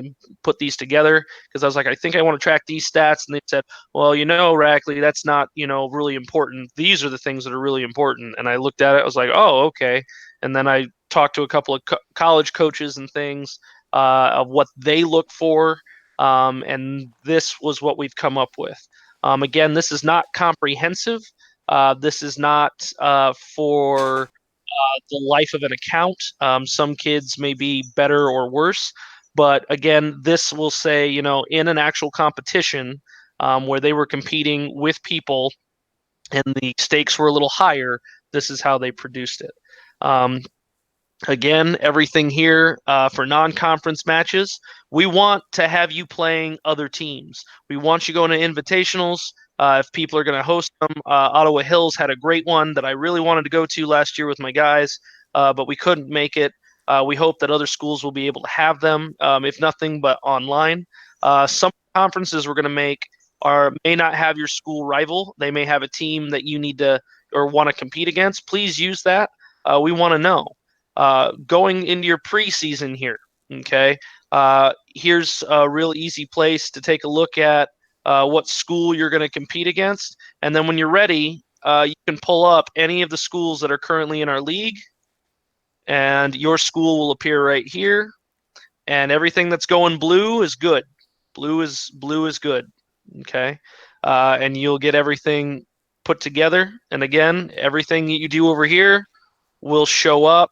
put these together because I was like, I think I want to track these stats, and they said, well, Rackley, that's not, really important. These are the things that are really important. And I looked at it, I was like, oh, okay. And then I talked to a couple of college coaches and things of what they look for. And this was what we've come up with. Again, this is not comprehensive. This is not for the life of an account. Some kids may be better or worse. But again, this will say, in an actual competition, where they were competing with people and the stakes were a little higher, this is how they produced it. Again, everything here for non-conference matches. We want to have you playing other teams. We want you going to invitationals. If people are going to host them, Ottawa Hills had a great one that I really wanted to go to last year with my guys, but we couldn't make it. We hope that other schools will be able to have them, if nothing but online. Some conferences we're going to make may not have your school rival. They may have a team that you need to or want to compete against. Please use that. We want to know. Going into your preseason here, okay? Here's a real easy place to take a look at what school you're going to compete against. And then when you're ready, you can pull up any of the schools that are currently in our league, and your school will appear right here. And everything that's going blue is good. Blue is good, okay? And you'll get everything put together. And again, everything that you do over here will show up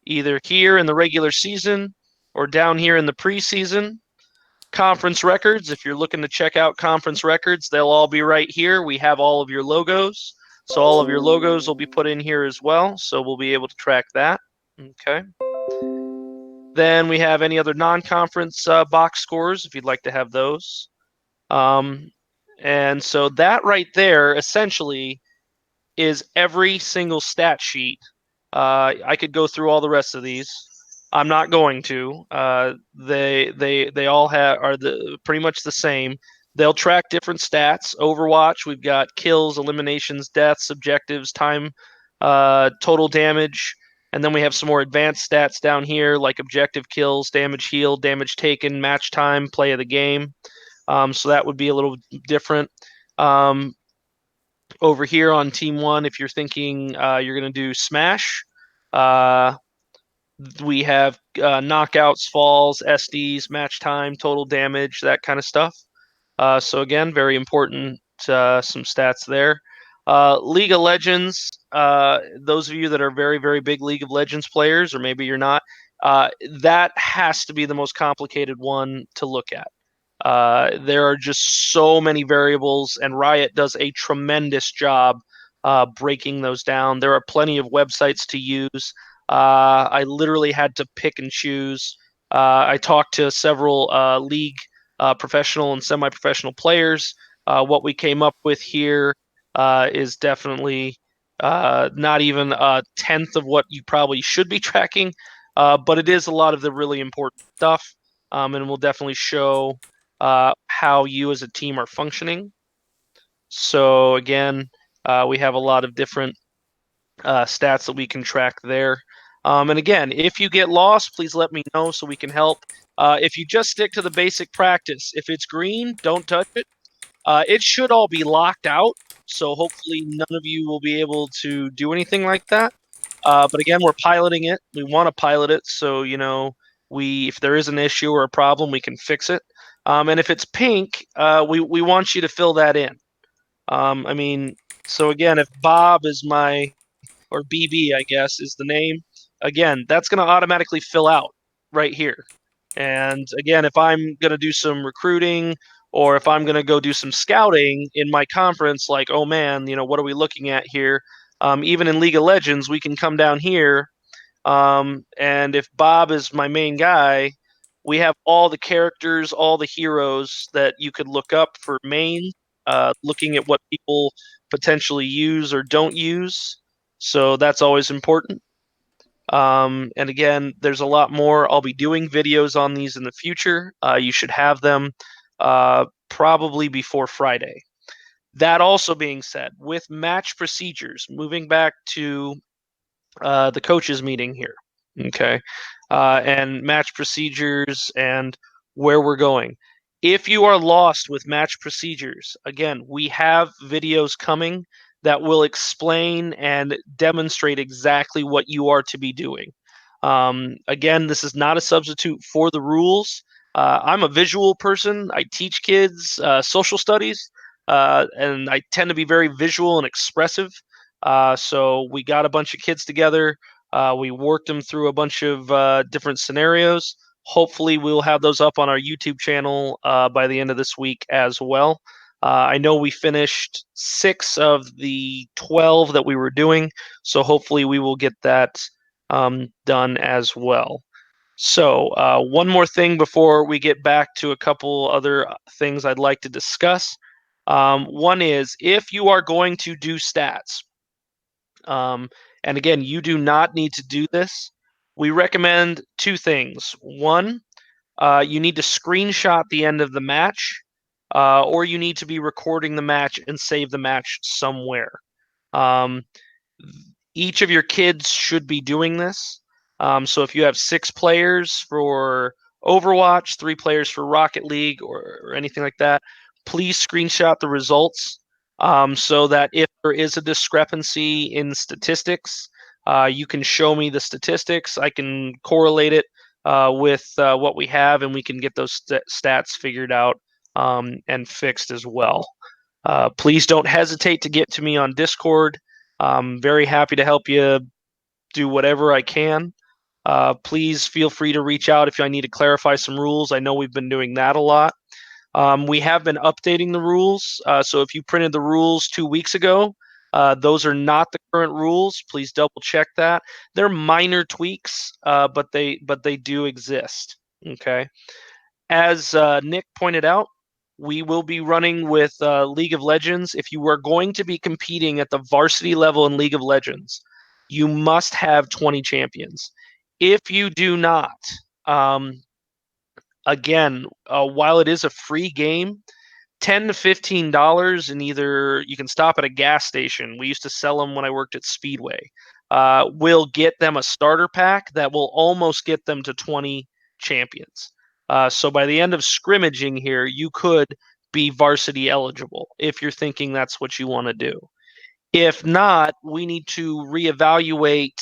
either here in the regular season or down here in the preseason. Conference records, if you're looking to check out conference records, they'll all be right here. We have all of your logos. So all of your logos will be put in here as well. So we'll be able to track that. Okay. Then we have any other non-conference box scores if you'd like to have those. And so that right there essentially is every single stat sheet. I could go through all the rest of these. I'm not going to. They all are pretty much the same. They'll track different stats. Overwatch, we've got kills, eliminations, deaths, objectives, time, total damage, and then we have some more advanced stats down here like objective kills, damage healed, damage taken, match time, play of the game. So that would be a little different. Over here on Team 1, if you're thinking you're going to do Smash, we have knockouts, falls, SDs, match time, total damage, that kind of stuff. So again, very important, some stats there. League of Legends, those of you that are very, very big League of Legends players, or maybe you're not, that has to be the most complicated one to look at. There are just so many variables, and Riot does a tremendous job breaking those down. There are plenty of websites to use. I literally had to pick and choose. I talked to several league professional and semi-professional players What we came up with here is definitely not even a tenth of what you probably should be tracking, but it is a lot of the really important stuff, and will definitely show how you as a team are functioning. So again, we have a lot of different stats that we can track there. And again, if you get lost, please let me know so we can help. If you just stick to the basic practice, if it's green, don't touch it. It should all be locked out, so hopefully none of you will be able to do anything like that. But again, we're piloting it. We want to pilot it, so if there is an issue or a problem, we can fix it. And if it's pink, we want you to fill that in. I mean, so again, if Bob is or BB, I guess, is the name, again, that's going to automatically fill out right here. And again, if I'm going to do some recruiting or if I'm going to go do some scouting in my conference, like, oh man, what are we looking at here? Even in League of Legends, we can come down here. And if Bob is my main guy, we have all the characters, all the heroes that you could look up for main, looking at what people potentially use or don't use. So that's always important. And again, there's a lot more. I'll be doing videos on these in the future. You should have them probably before Friday. That also being said, with match procedures, moving back to the coaches meeting here, okay, and match procedures and where we're going. If you are lost with match procedures, again, we have videos coming that will explain and demonstrate exactly what you are to be doing. Again, this is not a substitute for the rules. I'm a visual person. I teach kids social studies, and I tend to be very visual and expressive. So we got a bunch of kids together. We worked them through a bunch of different scenarios. Hopefully, we'll have those up on our YouTube channel by the end of this week as well. I know we finished 6 of the 12 that we were doing, so hopefully we will get that done as well. So, one more thing before we get back to a couple other things I'd like to discuss. One is if you are going to do stats, and again, you do not need to do this. We recommend 2 things. One, you need to screenshot the end of the match, or you need to be recording the match and save the match somewhere. Um, each of your kids should be doing this. So if you have 6 players for Overwatch, 3 players for Rocket League, or anything like that, please screenshot the results so that if there is a discrepancy in statistics, you can show me the statistics. I can correlate it with what we have, and we can get those stats figured out and fixed as well. Please don't hesitate to get to me on Discord. I'm very happy to help you do whatever I can. Please feel free to reach out if I need to clarify some rules. I know we've been doing that a lot. We have been updating the rules. So if you printed the rules 2 weeks ago, those are not the current rules. Please double check that. They're minor tweaks, but they do exist. Okay. As Nick pointed out, we will be running with League of Legends. If you are going to be competing at the varsity level in League of Legends, you must have 20 champions. If you do not, um, again, while it is a free game, $10 to $15, and either you can stop at a gas station. We used to sell them when I worked at Speedway. Will get them a starter pack that will almost get them to 20 champions. So by the end of scrimmaging here, you could be varsity eligible if you're thinking that's what you want to do. If not, we need to reevaluate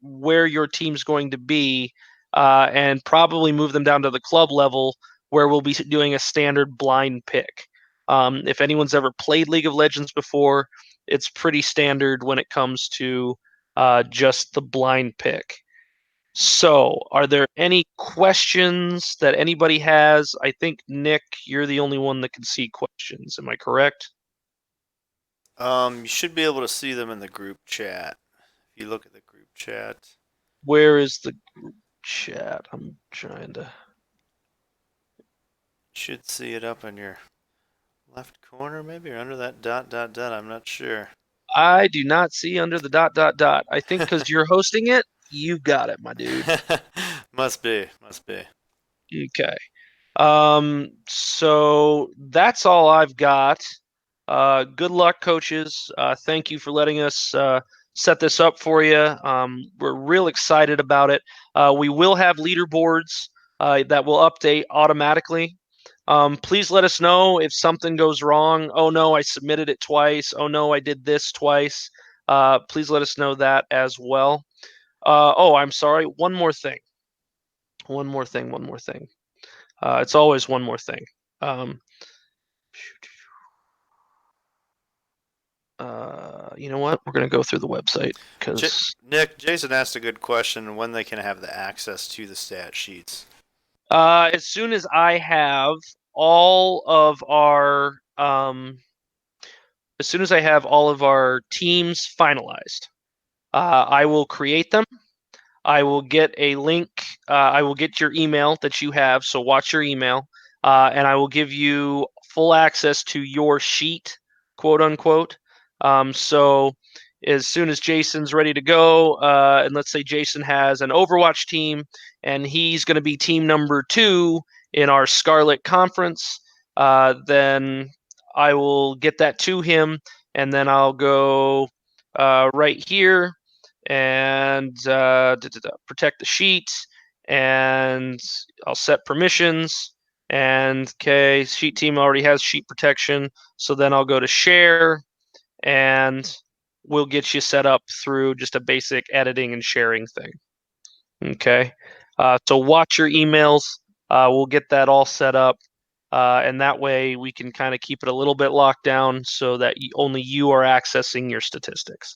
where your team's going to be and probably move them down to the club level where we'll be doing a standard blind pick. If anyone's ever played League of Legends before, it's pretty standard when it comes to just the blind pick. So, are there any questions that anybody has? I think, Nick, you're the only one that can see questions. Am I correct?
You should be able to see them in the group chat. If you look at the group chat.
Where is the chat? I'm trying to.
You should see it up on your Left corner, maybe, or under that dot, dot, dot. I'm not sure.
I do not see under the dot dot dot. I think because you're hosting it, you got it, my dude.
Must be, must be.
Okay. So that's all I've got. Good luck, coaches. Thank you for letting us set this up for you. We're real excited about it. We will have leaderboards that will update automatically. Please let us know if something goes wrong. Oh no, I submitted it twice. Oh no, I did this twice. Please let us know that as well. Oh, I'm sorry. One more thing. One more thing. One more thing. It's always one more thing. Um, you know what? We're gonna go through the website
J-
because
Nick, Jason asked a good question when they can have the access to the stat sheets.
as soon as I have all of our as soon as I have all of our teams finalized, I will create them. I will get a link. I will get your email that you have. So watch your email, and I will give you full access to your sheet, quote unquote. So as soon as Jason's ready to go, and let's say Jason has an Overwatch team, and he's going to be team number 2 in our Scarlet Conference, then I will get that to him, and then I'll go right here and protect the sheet, and I'll set permissions. And okay, sheet team already has sheet protection, so then I'll go to share, and we'll get you set up through just a basic editing and sharing thing. Okay, so watch your emails. We'll get that all set up, and that way we can kind of keep it a little bit locked down so that only you are accessing your statistics.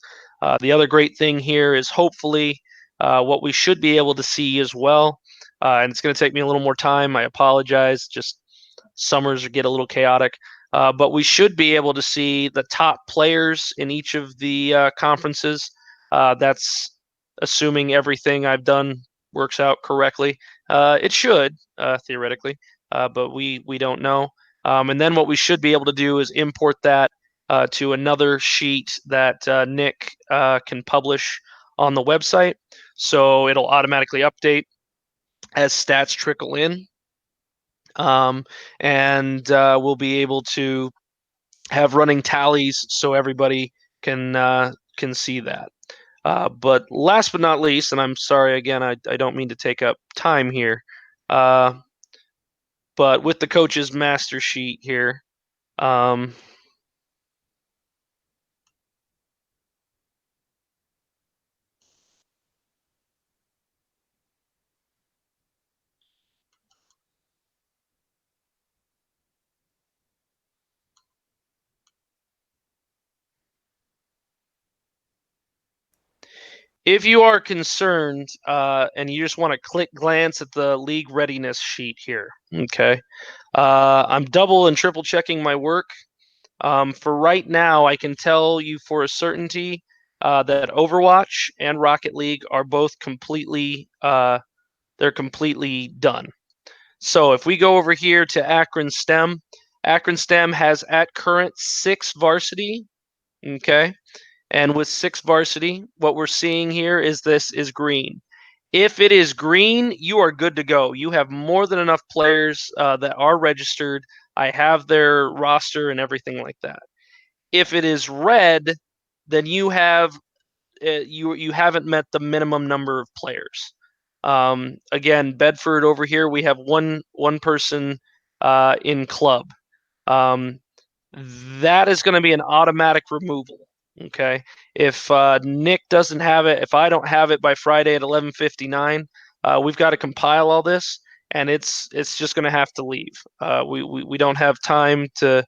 The other great thing here is hopefully what we should be able to see as well, and it's going to take me a little more time. I apologize. Just summers get a little chaotic. But we should be able to see the top players in each of the conferences. That's assuming everything I've done works out correctly. It should, theoretically, but we don't know. And then what we should be able to do is import that to another sheet that Nick can publish on the website. So it'll automatically update as stats trickle in. And we'll be able to have running tallies so everybody can see that. But last but not least, and I'm sorry again, I don't mean to take up time here, uh, but with the coach's master sheet here, um, if you are concerned and you just want to click glance at the league readiness sheet here, okay, I'm double and triple checking my work. For right now, I can tell you for a certainty that Overwatch and Rocket League are both they're completely done. So if we go over here to Akron STEM has at current 6 varsity, okay? And with 6 varsity, what we're seeing here is this is green. If it is green, you are good to go. You have more than enough players that are registered. I have their roster and everything like that. If it is red, then you haven't met the minimum number of players. Again, Bedford over here, we have one person in club. Um, that is going to be an automatic removal. Okay, if Nick doesn't have it, if I don't have it by Friday at 11:59, we've got to compile all this, and it's just going to have to leave. We don't have time to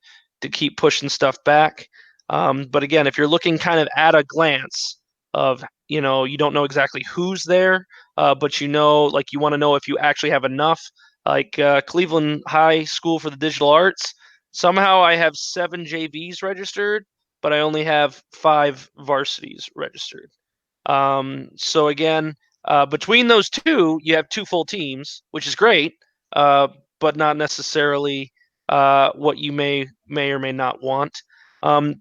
keep pushing stuff back. But again, if you're looking kind of at a glance of you don't know exactly who's there, but like you want to know if you actually have enough. Like Cleveland High School for the Digital Arts, somehow I have 7 JVs registered, but I only have 5 varsities registered. So again, between those two, you have 2 full teams, which is great, uh, but not necessarily. what you may or may not want.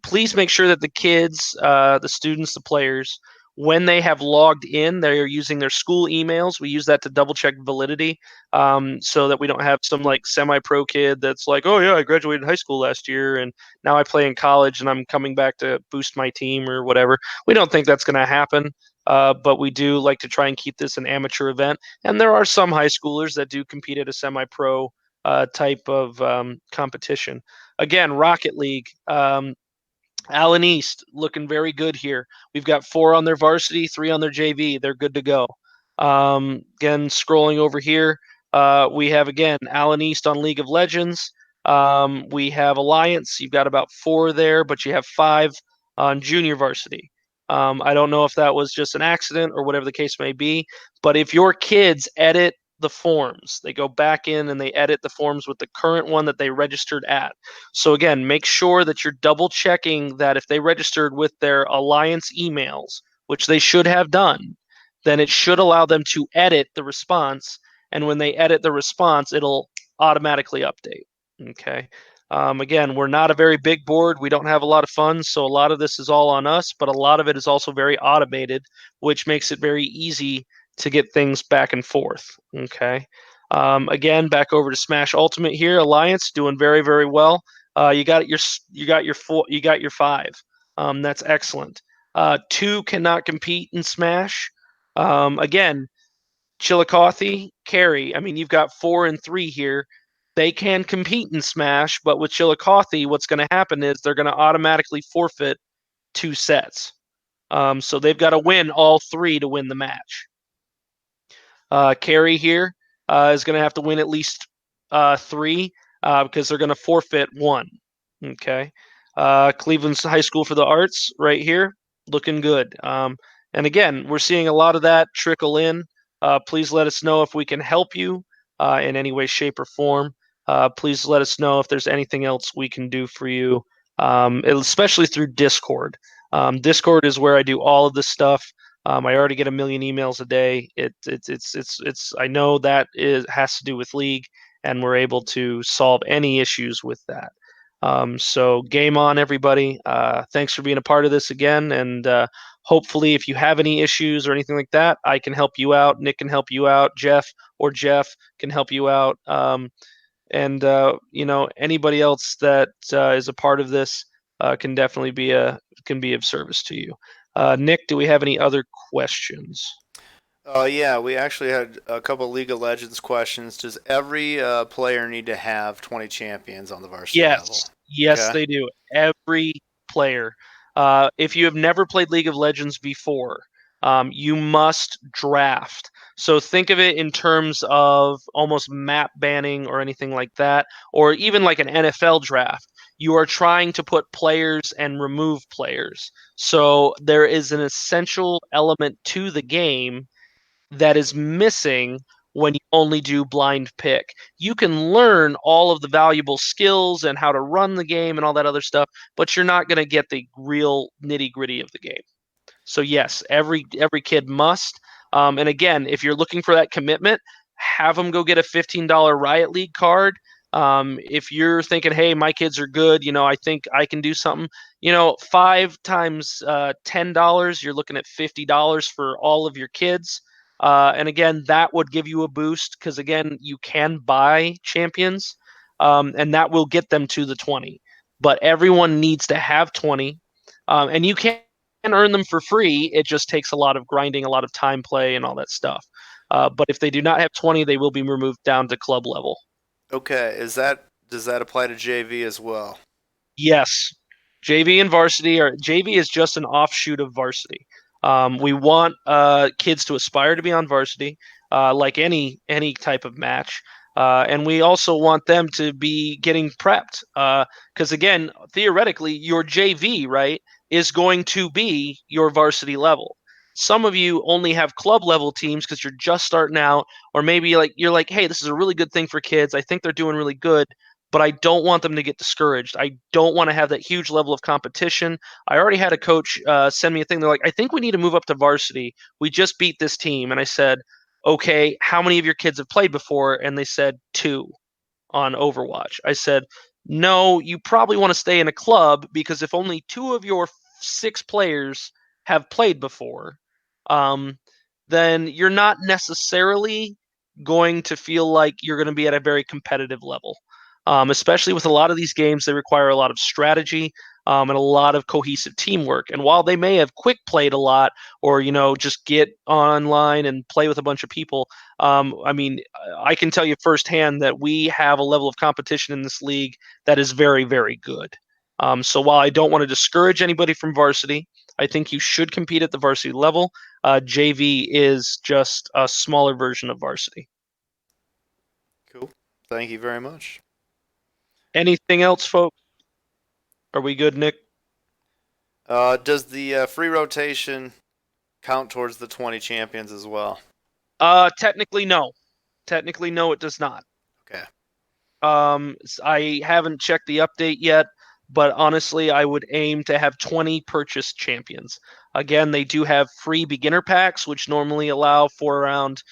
Please make sure that the kids, the students, the players, when they have logged in, they are using their school emails. We use that to double check validity, so that we don't have some like semi-pro kid that's like, oh yeah, I graduated high school last year and now I play in college and I'm coming back to boost my team or whatever. We don't think that's going to happen, but we do like to try and keep this an amateur event. And there are some high schoolers that do compete at a semi-pro type of competition. Again, Rocket League. Allen East looking very good here. We've got 4 on their varsity, 3 on their JV. They're good to go. Again, scrolling over here, we have again Allen East on League of Legends. We have Alliance. You've got about 4 there, but you have 5 on junior varsity. I don't know if that was just an accident or whatever the case may be, but if your kids edit the forms, they go back in and they edit the forms with the current one that they registered at. So again, make sure that you're double checking that if they registered with their Alliance emails, which they should have done, then it should allow them to edit the response. And when they edit the response, it'll automatically update. Okay. Again, we're not a very big board. We don't have a lot of funds, so a lot of this is all on us, but a lot of it is also very automated, which makes it very easy to get things back and forth. Okay. Again, back over to Smash Ultimate here. Alliance doing very, very well. You got your 5. That's excellent. 2 cannot compete in Smash. Again, Chillicothe, Carry. I mean, you've got 4 and 3 here. They can compete in Smash, but with Chillicothe, what's going to happen is they're going to automatically forfeit 2 sets. So they've got to win all 3 to win the match. Carry here is going to have to win at least 3 because they're going to forfeit 1. Okay. Cleveland's High School for the Arts right here, looking good. And again, we're seeing a lot of that trickle in. Please let us know if we can help you in any way, shape, or form. Please let us know if there's anything else we can do for you, especially through Discord. Discord is where I do all of this stuff. I already get a million emails a day. It's. I know that has to do with league, and we're able to solve any issues with that. So game on, everybody. Thanks for being a part of this again, and hopefully, if you have any issues or anything like that, I can help you out. Nick can help you out. Jeff can help you out. And anybody else that is a part of this can definitely be of service to you. Nick, do we have any other questions?
Yeah, we actually had a couple League of Legends questions. Does every player need to have 20 champions on the varsity level?
Yes,
Okay.
they do. Every player. If you have never played League of Legends before, you must draft. So think of it in terms of almost map banning or anything like that, or even like an NFL draft. You are trying to put players and remove players. So there is an essential element to the game that is missing when you only do blind pick. You can learn all of the valuable skills and how to run the game and all that other stuff, but you're not going to get the real nitty gritty of the game. So yes, every kid must. And again, if you're looking for that commitment, have them go get a $15 Riot League card. If you're thinking, hey, my kids are good, I think I can do something. 5 times $10, you're looking at $50 for all of your kids. And again, that would give you a boost because again, you can buy champions, and that will get them to the 20. But everyone needs to have 20, and you can earn them for free. It just takes a lot of grinding, a lot of time play, and all that stuff. But if they do not have 20, they will be removed down to club level.
Okay. Does that apply to JV as well?
Yes, JV and varsity are JV is just an offshoot of varsity. We want kids to aspire to be on varsity, like any type of match, and we also want them to be getting prepped. Because again, theoretically, your JV right is going to be your varsity level. Some of you only have club level teams because you're just starting out, or maybe like you're like, hey, this is a really good thing for kids. I think they're doing really good, but I don't want them to get discouraged. I don't want to have that huge level of competition. I already had a coach send me a thing. They're like, I think we need to move up to varsity. We just beat this team. And I said, okay, how many of your kids have played before? And they said 2. on Overwatch. I said, no, you probably want to stay in a club because if only 2 of your 6 players have played before, then you're not necessarily going to feel like you're going to be at a very competitive level. Especially with a lot of these games, they require a lot of strategy and a lot of cohesive teamwork. And while they may have quick played a lot, or just get online and play with a bunch of people, I mean, I can tell you firsthand that we have a level of competition in this league that is very, very good. So while I don't want to discourage anybody from varsity, I think you should compete at the varsity level. JV is just a smaller version of varsity.
Cool. Thank you very much.
Anything else, folks? Are we good, Nick?
Does the free rotation count towards the 20 champions as well?
Technically, no. Technically, no, it does not.
Okay.
I haven't checked the update yet, but honestly, I would aim to have 20 purchased champions. Again, they do have free beginner packs, which normally allow for around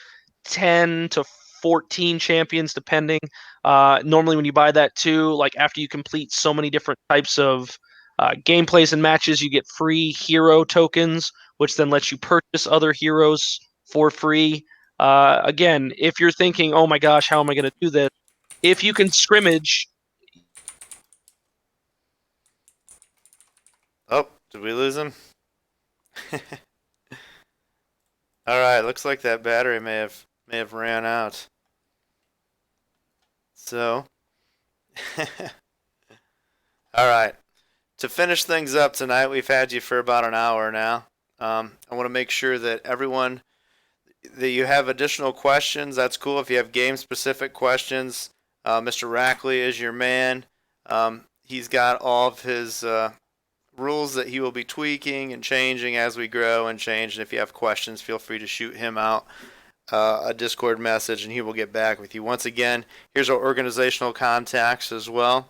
10 to 14 champions, depending. Normally, when you buy that too, like after you complete so many different types of gameplays and matches, you get free hero tokens, which then lets you purchase other heroes for free. Again, if you're thinking, oh my gosh, how am I going to do this? If you can scrimmage,
Oh, did we lose him? All right, looks like that battery may have ran out. So, all right. To finish things up tonight, we've had you for about an hour now. I want to make sure that everyone that you have additional questions. That's cool. If you have game specific questions, Mr. Rackley is your man. He's got all of his rules that he will be tweaking and changing as we grow and change. And if you have questions, feel free to shoot him out a Discord message and he will get back with you. Once again, here's our organizational contacts as well.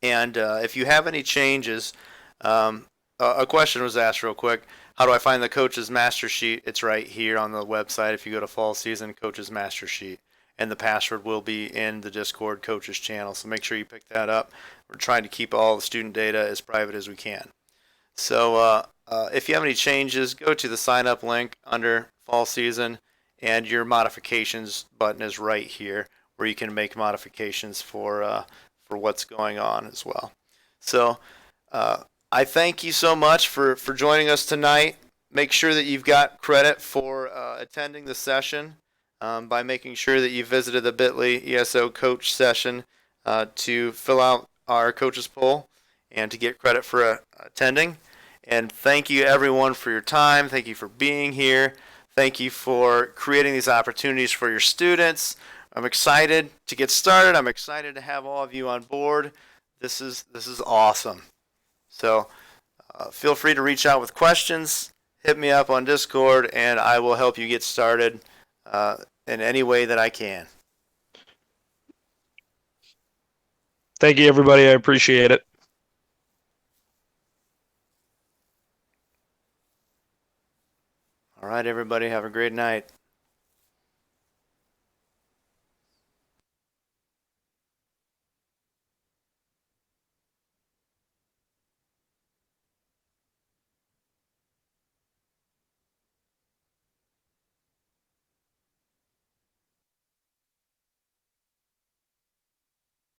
And if you have any changes, a question was asked real quick. How do I find the coach's master sheet? It's right here on the website. If you go to fall season coach's master sheet, and the password will be in the Discord coaches channel. So make sure you pick that up. We're trying to keep all the student data as private as we can. So if you have any changes, go to the sign up link under fall season, and your modifications button is right here, where you can make modifications for what's going on as well. So I thank you so much for joining us tonight. Make sure that you've got credit for attending the session by making sure that you visited the bit.ly ESO coach session to fill out our coaches poll and to get credit for attending. And thank you everyone for your time. Thank you for being here. Thank you for creating these opportunities for your students. I'm excited to get started. I'm excited to have all of you on board. This is awesome. So feel free to reach out with questions. Hit me up on Discord, and I will help you get started in any way that I can.
thank you, everybody. I appreciate it.
All right, everybody, have a great night.